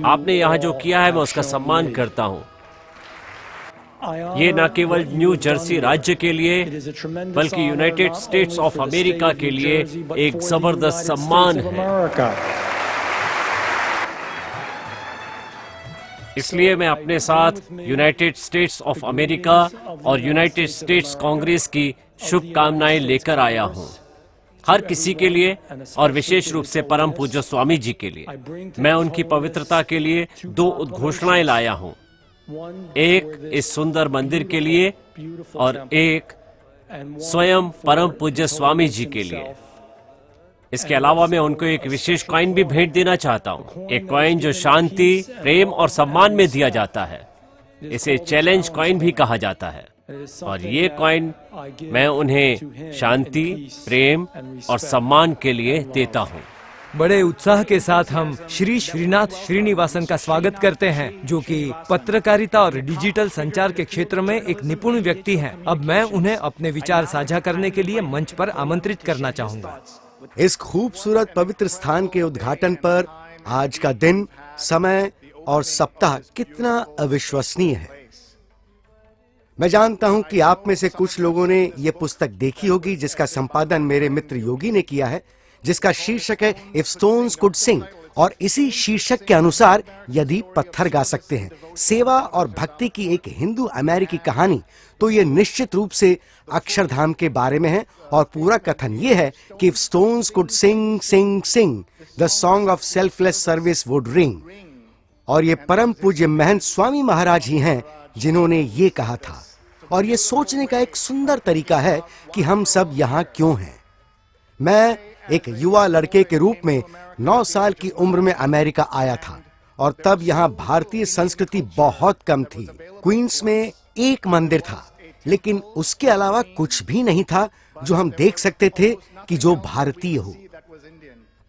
आपने यहाँ जो किया है मैं उसका सम्मान करता हूँ। ये न केवल न्यू जर्सी राज्य के लिए बल्कि यूनाइटेड स्टेट्स ऑफ अमेरिका के लिए एक जबरदस्त सम्मान है। इसलिए मैं अपने साथ यूनाइटेड स्टेट्स ऑफ अमेरिका और यूनाइटेड स्टेट्स कांग्रेस की शुभकामनाएं लेकर आया हूं, हर किसी के लिए और विशेष रूप से परम पूज्य स्वामी जी के लिए। मैं उनकी पवित्रता के लिए 2 उद्घोषणाएं लाया हूं, एक इस सुंदर मंदिर के लिए और एक स्वयं परम पूज्य स्वामी जी के लिए। इसके अलावा मैं उनको एक विशेष कॉइन भी भेंट देना चाहता हूँ, एक कॉइन जो शांति, प्रेम और सम्मान में दिया जाता है। इसे चैलेंज कॉइन भी कहा जाता है, और ये कॉइन मैं उन्हें शांति, प्रेम और सम्मान के लिए देता हूँ। बड़े उत्साह के साथ हम श्री श्रीनाथ श्रीनिवासन का स्वागत करते हैं, जो कि पत्रकारिता और डिजिटल संचार के क्षेत्र में एक निपुण व्यक्ति हैं। अब मैं उन्हें अपने विचार साझा करने के लिए मंच पर आमंत्रित करना चाहूंगा। इस खूबसूरत पवित्र स्थान के उद्घाटन पर आज का दिन, समय और सप्ताह कितना अविश्वसनीय है। मैं जानता हूं कि आप में से कुछ लोगों ने यह पुस्तक देखी होगी, जिसका संपादन मेरे मित्र योगी ने किया है, जिसका शीर्षक है इफ स्टोन्स कुड सिंग, और इसी शीर्षक के अनुसार यदि पत्थर गा सकते हैं, सेवा और भक्ति की एक हिंदू अमेरिकी कहानी, तो ये निश्चित रूप से अक्षरधाम के बारे में है। और पूरा कथन ये है कि if stones could sing sing sing the song of selfless service would ring. और ये परम पूज्य महंत स्वामी महाराज ही हैं जिन्होंने ये कहा था। और ये सोचने का एक सुंदर तरीका है कि हम सब यहाँ क्यों हैं। मैं एक युवा लड़के के रूप में 9 साल की उम्र में अमेरिका आया था, और तब यहाँ भारतीय संस्कृति बहुत कम थी। क्वींस में एक मंदिर था, लेकिन उसके अलावा कुछ भी नहीं था जो हम देख सकते थे कि जो भारतीय हो।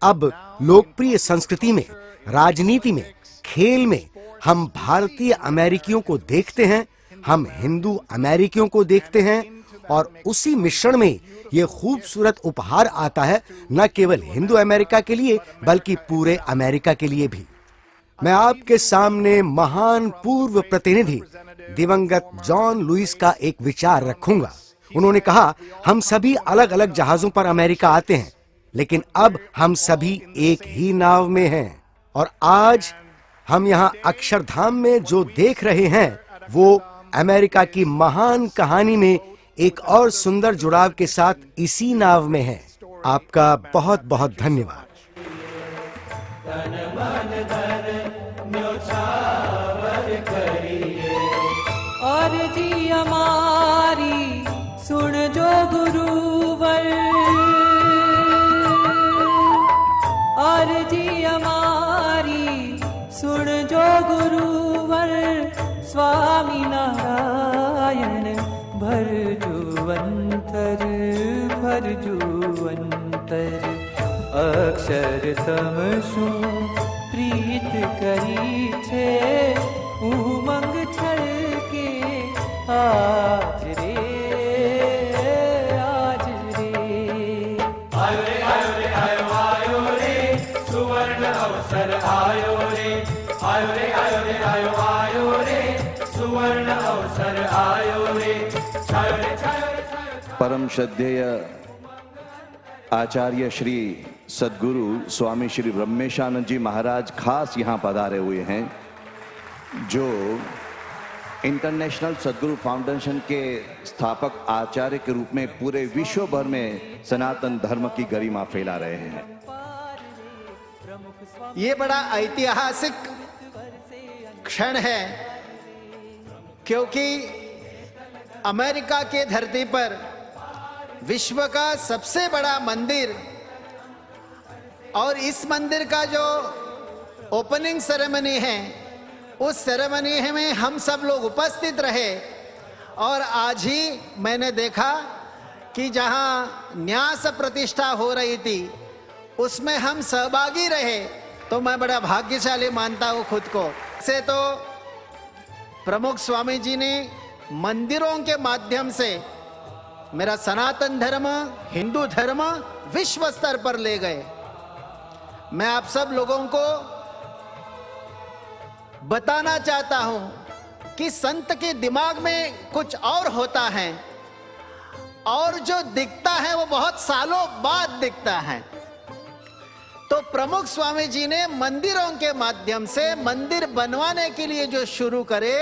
अब लोकप्रिय संस्कृति में, राजनीति में, खेल में हम भारतीय अमेरिकियों को देखते हैं, हम हिंदू अमेरिकियों को देखते हैं, और उसी मिश्रण में ये खूबसूरत उपहार आता है, न केवल हिंदू अमेरिका के लिए बल्कि पूरे अमेरिका के लिए भी। मैं आपके सामने महान पूर्व प्रतिनिधि दिवंगत जॉन लुइस का एक विचार रखूंगा। उन्होंने कहा, हम सभी अलग अलग जहाजों पर अमेरिका आते हैं, लेकिन अब हम सभी एक ही नाव में हैं। और आज हम यहाँ अक्षरधाम में जो देख रहे हैं वो अमेरिका की महान कहानी में एक और सुंदर जुड़ाव के साथ इसी नाव में है। आपका बहुत बहुत धन्यवाद। और जी हमारी सुन जो गुरुवर, और जी हमारी सुन जो गुरुवर, स्वामी नारायण भर जुवंतर, भर जुवंतर, अक्षर तमसु प्रीत करी छे, उमंग छल के आज रे, आज रे। आयो रे, आयो रे, आयो, आयो रे, सुवर्ण अवसर आयो रे, आयो रे, आयो रे, आयो, आयो रे, सुवर्ण अवसर आयो रे, छायो रे, छायो रे, छायो। परम श्रद्धेय आचार्य श्री सद्गुरु स्वामी श्री ब्रह्मेशानंद जी महाराज खास यहाँ पधारे हुए हैं, जो इंटरनेशनल सद्गुरु फाउंडेशन के स्थापक आचार्य के रूप में पूरे विश्व भर में सनातन धर्म की गरिमा फैला रहे हैं। ये बड़ा ऐतिहासिक क्षण है, क्योंकि अमेरिका के धरती पर विश्व का सबसे बड़ा मंदिर, और इस मंदिर का जो ओपनिंग सेरेमनी है, उस सेरेमनी में हम सब लोग उपस्थित रहे। और आज ही मैंने देखा कि जहां न्यास प्रतिष्ठा हो रही थी उसमें हम सहभागी रहे, तो मैं बड़ा भाग्यशाली मानता हूं खुद को। से तो प्रमुख स्वामी जी ने मंदिरों के माध्यम से मेरा सनातन धर्म, हिंदू धर्म विश्व स्तर पर ले गए। मैं आप सब लोगों को बताना चाहता हूं कि संत के दिमाग में कुछ और होता है, और जो दिखता है वो बहुत सालों बाद दिखता है। तो प्रमुख स्वामी जी ने मंदिरों के माध्यम से मंदिर बनवाने के लिए जो शुरू करे,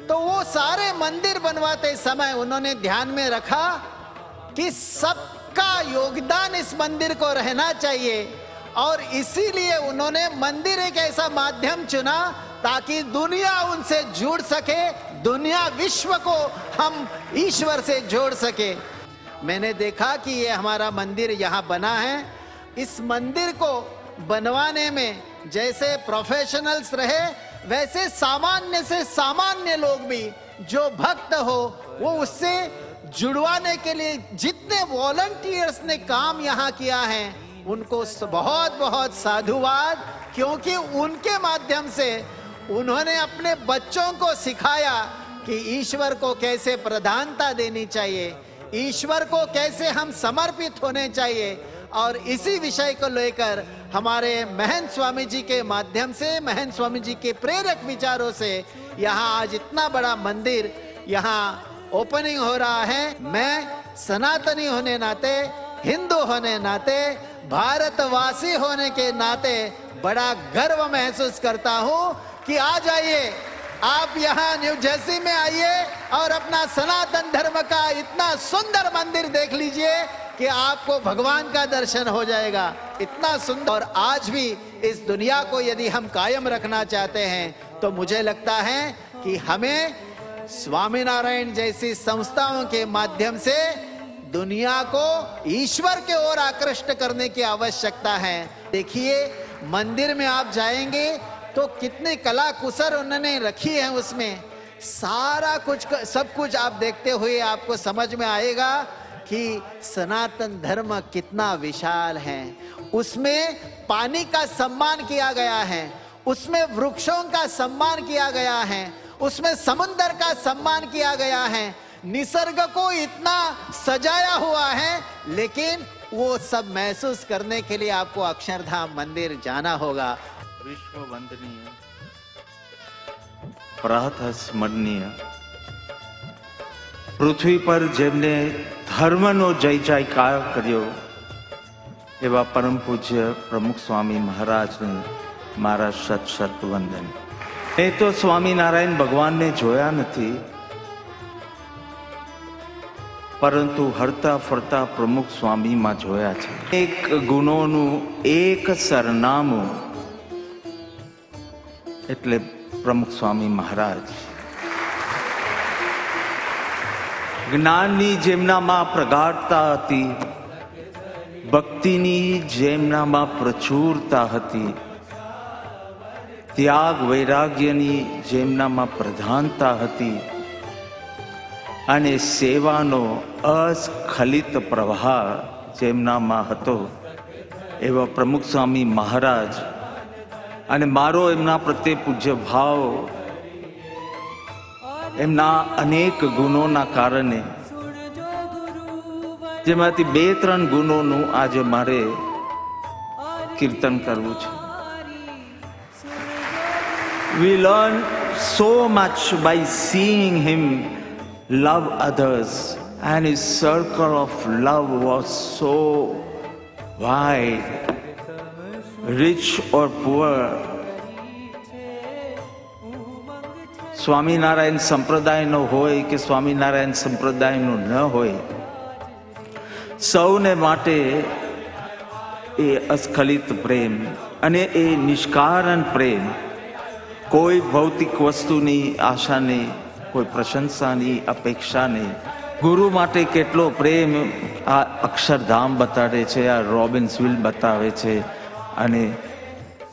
तो वो सारे मंदिर बनवाते समय उन्होंने ध्यान में रखा कि सबका योगदान इस मंदिर को रहना चाहिए, और इसीलिए उन्होंने मंदिर एक ऐसा माध्यम चुना ताकि दुनिया उनसे जुड़ सके, दुनिया विश्व को हम ईश्वर से जोड़ सके। मैंने देखा कि ये हमारा मंदिर यहाँ बना है। इस मंदिर को बनवाने में जैसे प्रोफेशनल्स रहे, वैसे सामान्य से सामान्य लोग भी जो भक्त हो, वो उससे जुड़वाने के लिए जितने वॉलंटियर्स ने काम यहाँ किया है, उनको बहुत बहुत साधुवाद, क्योंकि उनके माध्यम से उन्होंने अपने बच्चों को सिखाया कि ईश्वर को कैसे प्रधानता देनी चाहिए, ईश्वर को कैसे हम समर्पित होने चाहिए। और इसी विषय को लेकर हमारे महंत स्वामी जी के माध्यम से, महंत स्वामी जी के प्रेरक विचारों से यहाँ आज इतना बड़ा मंदिर यहाँ ओपनिंग हो रहा है। मैं सनातनी होने नाते, हिंदू होने नाते, भारतवासी होने के नाते बड़ा गर्व महसूस करता हूँ कि आ जाइए आप यहाँ न्यू जर्सी में आइए और अपना सनातन धर्म का इतना सुंदर मंदिर देख लीजिए कि आपको भगवान का दर्शन हो जाएगा। इतना सुंदर। और आज भी इस दुनिया को यदि हम कायम रखना चाहते हैं तो मुझे लगता है कि हमें स्वामीनारायण जैसी संस्थाओं के माध्यम से दुनिया को ईश्वर के ओर आकृष्ट करने की आवश्यकता है। देखिए मंदिर में आप जाएंगे तो कितने कला कुसर उन्होंने रखी है, उसमें सारा कुछ सब कुछ आप देखते हुए आपको समझ में आएगा कि सनातन धर्म कितना विशाल है। उसमें पानी का सम्मान किया गया है, उसमें वृक्षों का सम्मान किया गया है, उसमें समुद्र का सम्मान किया गया है, निसर्ग को इतना सजाया हुआ है। लेकिन वो सब महसूस करने के लिए आपको अक्षरधाम मंदिर जाना होगा। विश्व वंदनीय પ્રાત સ્મરણીય. પૃથ્વી પર જેમને ધર્મનો જય જયકાર કર્યો એવા પરમ પૂજ્ય પ્રમુખ સ્વામી મહારાજને મારા શત શત વંદન. એ તો સ્વામિનારાયણ ભગવાનને જોયા નથી, પરંતુ હરતા ફરતા પ્રમુખ સ્વામીમાં જોયા છે. એક ગુણોનું એક સરનામું એટલે પ્રમુખ સ્વામી મહારાજ. જ્ઞાનની જેમનામાં પ્રગાઢતા હતી, ભક્તિની જેમનામાં પ્રચુરતા હતી, ત્યાગ વૈરાગ્યની જેમનામાં પ્રધાનતા હતી અને સેવાનો અસ્ખલિત પ્રવાહ જેમનામાં હતો એવા પ્રમુખ સ્વામી મહારાજ અને મારો એમના પ્રત્યે પૂજ્ય ભાવ એમના અનેક ગુણોના કારણે, જેમાંથી 2-3 ગુણોનું આજે મારે કીર્તન કરવું છે. We learn so much by seeing him love others, and his circle of love was so wide, rich or poor. Swaminarayan સંપ્રદાયનો હોય કે સ્વામિનારાયણ સંપ્રદાયનો ન હોય, સૌને માટે એ અસ્ખલિત પ્રેમ અને એ નિષ્કારણ પ્રેમ, કોઈ ભૌતિક વસ્તુની આશા નહીં, કોઈ પ્રશંસાની અપેક્ષા નહીં. ગુરુ માટે કેટલો પ્રેમ આ અક્ષરધામ બતાડે છે, આ રોબિન્સવિલ બતાવે છે. અને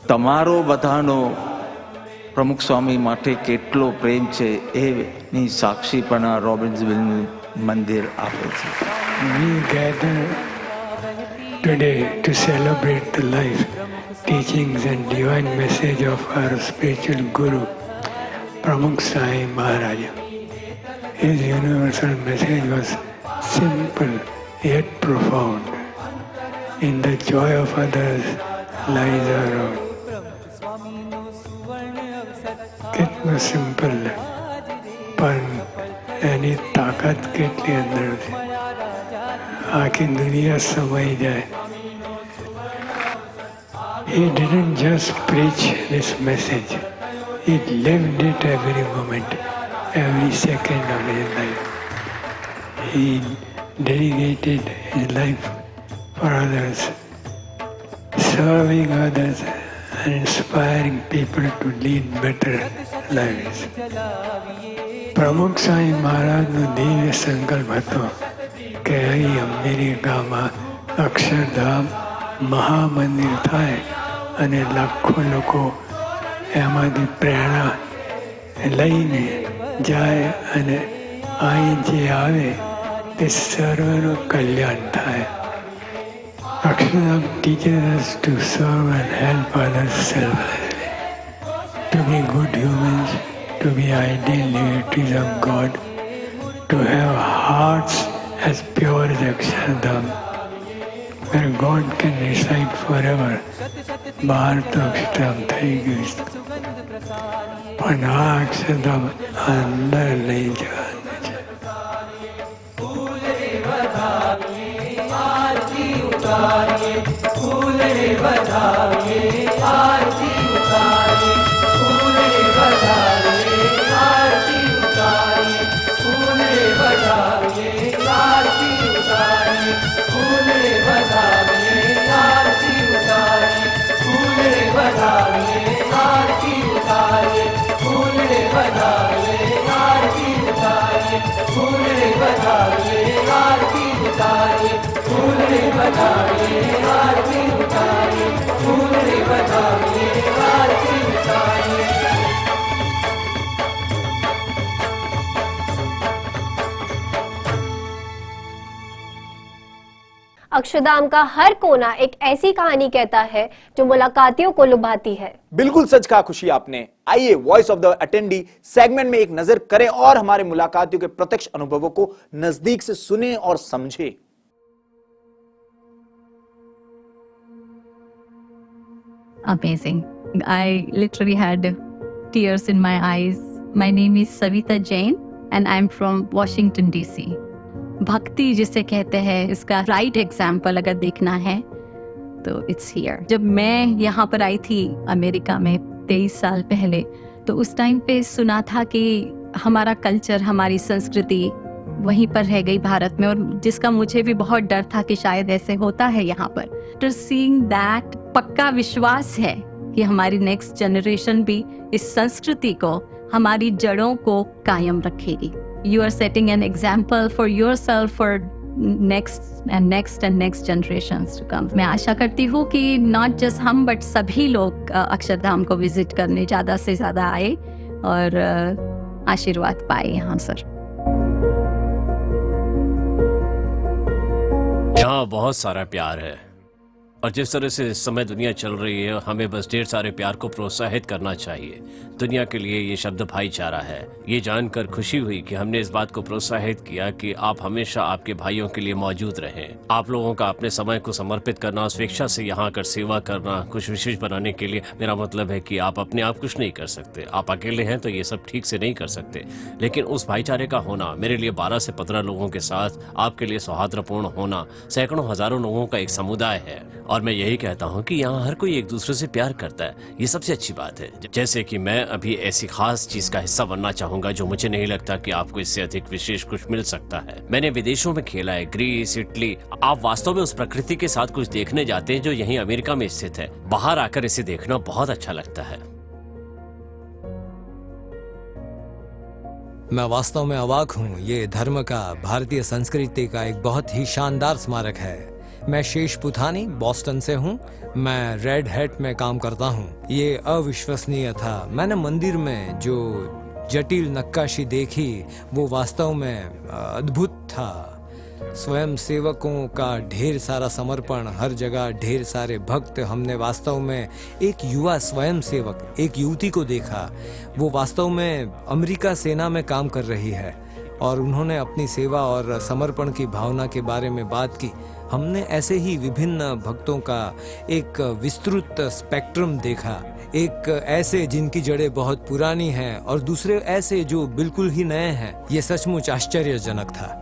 તમારો બધાનો પ્રમુખ સ્વામી માટે કેટલો પ્રેમ છે એની સાક્ષી પણ આ રોબિન્સવિલનું મંદિર આપે છે. We gather today to celebrate the life, teachings and divine message of our spiritual guru, Pramukh Sai Maharaj. His universal message was simple yet profound. In the joy of others lies our own. કેટલું simple પણ એની તાકાત કેટલી અંદર છે, આખી દુનિયા સમાઈ જાય. He didn't just preach this message, he lived it every moment, every second of his life. He dedicated his life for others, serving others and inspiring people to lead better lives. પ્રમુખ સ્વામી મહારાજનો દિવ્ય સંકલ્પ હતો કે અહીં અમેરિકામાં અક્ષરધામ મહામંદિર થાય અને લાખો લોકો એમાંથી પ્રેરણા લઈને જાય અને અહીં જે આવે તે સર્વનું કલ્યાણ થાય. Akshardham teaches us to serve and help others selflessly, to be good humans, to be ideal devotees of God, to have hearts as pure as Akshardham, where God can reside forever. બહાર તો અક્ષરધામ થઈ ગયું છે, પણ આ અક્ષરધામ અંદર લઈ જવાનું છે. फूल रे बधाइए आरती उतारिए, फूल रे बधाइए आरती उतारिए, फूल रे बधाइए आरती उतारिए, फूल रे बधाइए आरती उतारिए, फूल रे बधाइए आरती उतारिए, फूल रे बधाइए आरती उतारिए, फूल रे बधाइए आरती उतारिए, फूल रे बधाइए आरती उतारिए, फूल रे बधाइए आरती उतारिए. अक्षरधाम का हर कोना एक ऐसी कहानी कहता है जो मुलाकातियों को लुभाती है. बिल्कुल सच कहा खुशी आपने. आइए voice of the attendee segment में एक नजर करें और हमारे मुलाकातियों के प्रत्यक्ष अनुभवों को नजदीक से सुने और समझें. Amazing. I literally had tears in my eyes My name is Savita Jain and I'm from Washington DC. भक्ति जिसे कहते हैं, इसका राइट एग्जाम्पल अगर देखना है तो इट्स हियर। जब मैं यहाँ पर आई थी अमेरिका में 23 साल पहले, तो उस टाइम पे सुना था कि हमारा कल्चर, हमारी संस्कृति वहीं पर रह गई भारत में, और जिसका मुझे भी बहुत डर था कि शायद ऐसे होता है यहाँ पर। आफ्टर सीइंग दैट, पक्का विश्वास है कि हमारी नेक्स्ट जनरेशन भी इस संस्कृति को, हमारी जड़ों को कायम रखेगी। You are setting an example for yourself for next generations to come. मैं आशा करती हूँ कि नॉट जस्ट हम बट सभी लोग अक्षरधाम को विजिट करने ज़्यादा से ज़्यादा आए और आशीर्वाद पाए यहाँ सर। यहाँ बहुत सारा प्यार है, और जिस तरह से इस समय दुनिया चल रही है, हमें बस ढेर सारे प्यार को प्रोत्साहित करना चाहिए। दुनिया के लिए ये शब्द भाईचारा है। ये जानकर खुशी हुई कि हमने इस बात को प्रोत्साहित किया कि आप हमेशा आपके भाइयों के लिए मौजूद रहें। आप लोगों का अपने समय को समर्पित करना, स्वेच्छा से यहाँ आकर सेवा करना, कुछ विशेष बनाने के लिए, मेरा मतलब है कि आप अपने आप कुछ नहीं कर सकते। आप अकेले हैं तो ये सब ठीक से नहीं कर सकते, लेकिन उस भाईचारे का होना, मेरे लिए 12 से 15 लोगों के साथ आपके लिए सौहार्दपूर्ण होना, सैकड़ों हजारों लोगों का एक समुदाय है। और मैं यही कहता हूँ कि यहाँ हर कोई एक दूसरे से प्यार करता है। ये सबसे अच्छी बात है। जैसे कि मैं अभी ऐसी खास चीज का हिस्सा बनना चाहूंगा जो मुझे नहीं लगता कि आपको इससे अधिक विशेष कुछ मिल सकता है। मैंने विदेशों में खेला है, ग्रीस, इटली। आप वास्तव में उस प्रकृति के साथ कुछ देखने जाते हैं जो यहीं अमेरिका में स्थित है। बाहर आकर इसे देखना बहुत अच्छा लगता है। मैं वास्तव में अवाक हूँ। ये धर्म का, भारतीय संस्कृति का एक बहुत ही शानदार स्मारक है। मैं शेष पुथानी बॉस्टन से हूँ। मैं रेड हैट में काम करता हूँ। ये अविश्वसनीय था। मैंने मंदिर में जो जटिल नक्काशी देखी वो वास्तव में अद्भुत था। स्वयं सेवकों का ढेर सारा समर्पण, हर जगह ढेर सारे भक्त। हमने वास्तव में एक युवा स्वयं सेवक, एक युवती को देखा। वो वास्तव में अमेरिका सेना में काम कर रही है और उन्होंने अपनी सेवा और समर्पण की भावना के बारे में बात की। हमने ऐसे ही विभिन्न भक्तों का एक विस्तृत स्पेक्ट्रम देखा। एक ऐसे जिनकी जड़ें बहुत पुरानी हैं और दूसरे ऐसे जो बिल्कुल ही नए हैं। ये सचमुच आश्चर्यजनक था।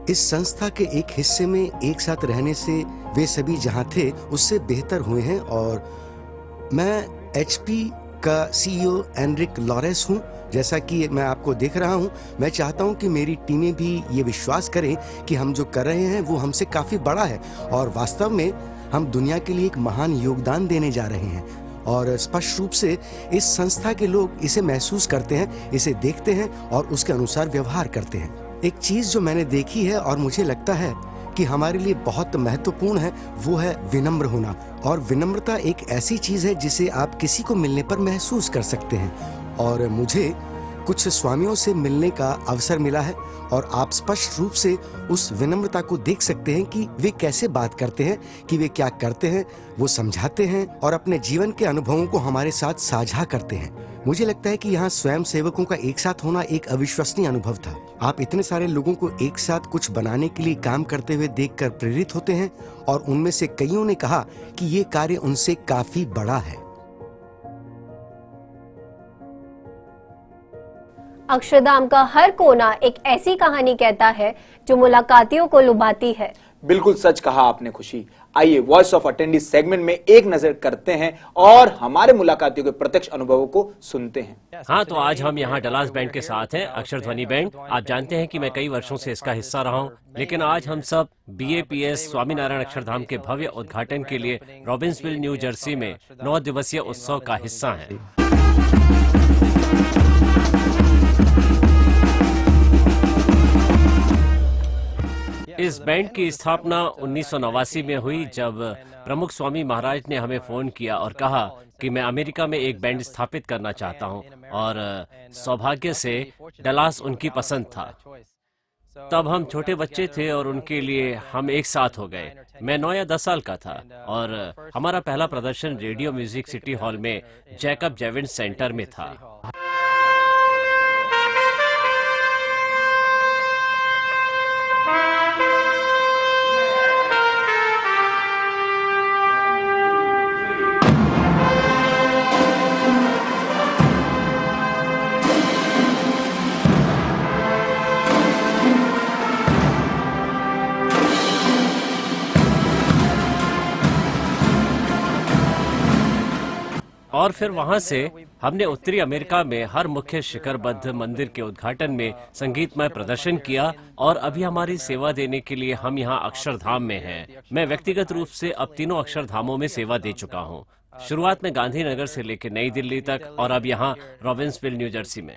इस संस्था के एक हिस्से में एक साथ रहने से वे सभी जहां थे उससे बेहतर हुए हैं। और मैं HP का CEO एनरिक लॉरेंस हूं। जैसा कि मैं आपको देख रहा हूं, मैं चाहता हूं कि मेरी टीमें भी ये विश्वास करें कि हम जो कर रहे हैं वो हमसे काफी बड़ा है और वास्तव में हम दुनिया के लिए एक महान योगदान देने जा रहे हैं। और स्पष्ट रूप से इस संस्था के लोग इसे महसूस करते हैं, इसे देखते हैं और उसके अनुसार व्यवहार करते हैं। एक चीज जो मैंने देखी है और मुझे लगता है कि हमारे लिए बहुत महत्वपूर्ण है, वो है विनम्र होना। और विनम्रता एक ऐसी चीज है जिसे आप किसी को मिलने पर महसूस कर सकते हैं। और मुझे कुछ स्वामियों से मिलने का अवसर मिला है और आप स्पष्ट रूप से उस विनम्रता को देख सकते हैं कि वे कैसे बात करते हैं, कि वे क्या करते हैं। वो समझाते हैं और अपने जीवन के अनुभवों को हमारे साथ साझा करते हैं। मुझे लगता है कि यहाँ स्वयं सेवकों का एक साथ होना एक अविश्वसनीय अनुभव था। आप इतने सारे लोगों को एक साथ कुछ बनाने के लिए काम करते हुए देखकर प्रेरित होते हैं और उनमें से कईयों ने कहा कि ये कार्य उनसे काफी बड़ा है। अक्षरधाम का हर कोना एक ऐसी कहानी कहता है जो मुलाकातियों को लुभाती है। बिल्कुल सच कहा आपने खुशी। आइए वॉइस ऑफ अटेंडी सेगमेंट में एक नजर करते हैं और हमारे मुलाकातियों के प्रत्यक्ष अनुभवों को सुनते हैं। हाँ, तो आज हम यहाँ डलास बैंड के साथ हैं, अक्षरध्वनि बैंड। आप जानते हैं कि मैं कई वर्षों से इसका हिस्सा रहा हूँ, लेकिन आज हम सब BAPS स्वामीनारायण अक्षरधाम के भव्य उद्घाटन के लिए रॉबिन्सविल, न्यू जर्सी में 9 दिवसीय उत्सव का हिस्सा हैं। इस बैंड की स्थापना 1989 में हुई, जब प्रमुख स्वामी महाराज ने हमें फोन किया और कहा कि मैं अमेरिका में एक बैंड स्थापित करना चाहता हूं, और सौभाग्य से डलास उनकी पसंद था। तब हम छोटे बच्चे थे और उनके लिए हम एक साथ हो गए। मैं 9 या 10 साल का था और हमारा पहला प्रदर्शन रेडियो म्यूजिक सिटी हॉल में जैकब जेविन सेंटर में था। और फिर वहां से हमने उत्तरी अमेरिका में हर मुख्य शिखरबद्ध मंदिर के उद्घाटन में संगीतमय प्रदर्शन किया और अभी हमारी सेवा देने के लिए हम यहाँ अक्षरधाम में हैं। मैं व्यक्तिगत रूप से अब तीनों अक्षरधामों में सेवा दे चुका हूँ। शुरुआत में गांधीनगर से लेकर नई दिल्ली तक और अब यहाँ रॉबिन्सविल न्यू जर्सी में।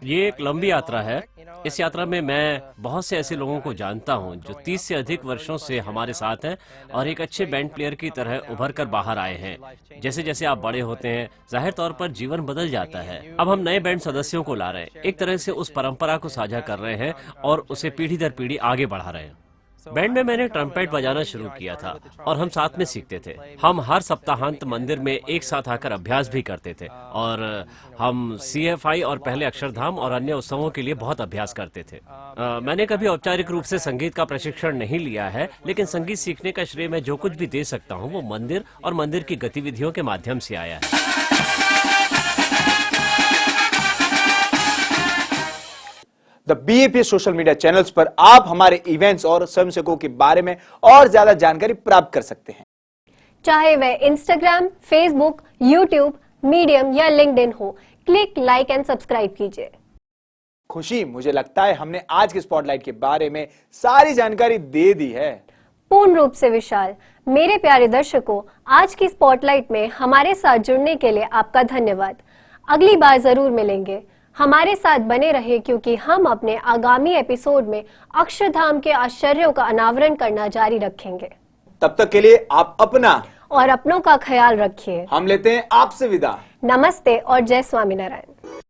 ये एक लंबी यात्रा है। इस यात्रा में मैं बहुत से ऐसे लोगों को जानता हूं जो 30 से अधिक वर्षों से हमारे साथ हैं और एक अच्छे बैंड प्लेयर की तरह उभर कर बाहर आए हैं। जैसे जैसे आप बड़े होते हैं जाहिर तौर पर जीवन बदल जाता है। अब हम नए बैंड सदस्यों को ला रहे हैं, एक तरह से उस परंपरा को साझा कर रहे हैं और उसे पीढ़ी दर पीढ़ी आगे बढ़ा रहे हैं। बैंड में मैंने ट्रम्पेट बजाना शुरू किया था और हम साथ में सीखते थे। हम हर सप्ताहांत मंदिर में एक साथ आकर अभ्यास भी करते थे और हम CFI और पहले अक्षरधाम और अन्य उत्सवों के लिए बहुत अभ्यास करते थे। मैंने कभी औपचारिक रूप से संगीत का प्रशिक्षण नहीं लिया है, लेकिन संगीत सीखने का श्रेय मैं जो कुछ भी दे सकता हूँ वो मंदिर और मंदिर की गतिविधियों के माध्यम से आया है। The BAPS social media channels पर आप हमारे इवेंट्स और स्वयंसेवकों के बारे में और ज्यादा जानकारी प्राप्त कर सकते हैं, चाहे वह इंस्टाग्राम, फेसबुक, यूट्यूब, मीडियम या लिंक्डइन हो। क्लिक, लाइक एंड सब्सक्राइब कीजिए। खुशी, मुझे लगता है हमने आज के स्पॉटलाइट के बारे में सारी जानकारी दे दी है। पूर्ण रूप से विशाल। मेरे प्यारे दर्शकों, आज की स्पॉटलाइट में हमारे साथ जुड़ने के लिए आपका धन्यवाद। अगली बार जरूर मिलेंगे। हमारे साथ बने रहे क्योंकि हम अपने आगामी एपिसोड में अक्षरधाम के आश्चर्यों का अनावरण करना जारी रखेंगे। तब तक के लिए आप अपना और अपनों का ख्याल रखिए। हम लेते हैं आपसे विदा। नमस्ते और जय स्वामीनारायण।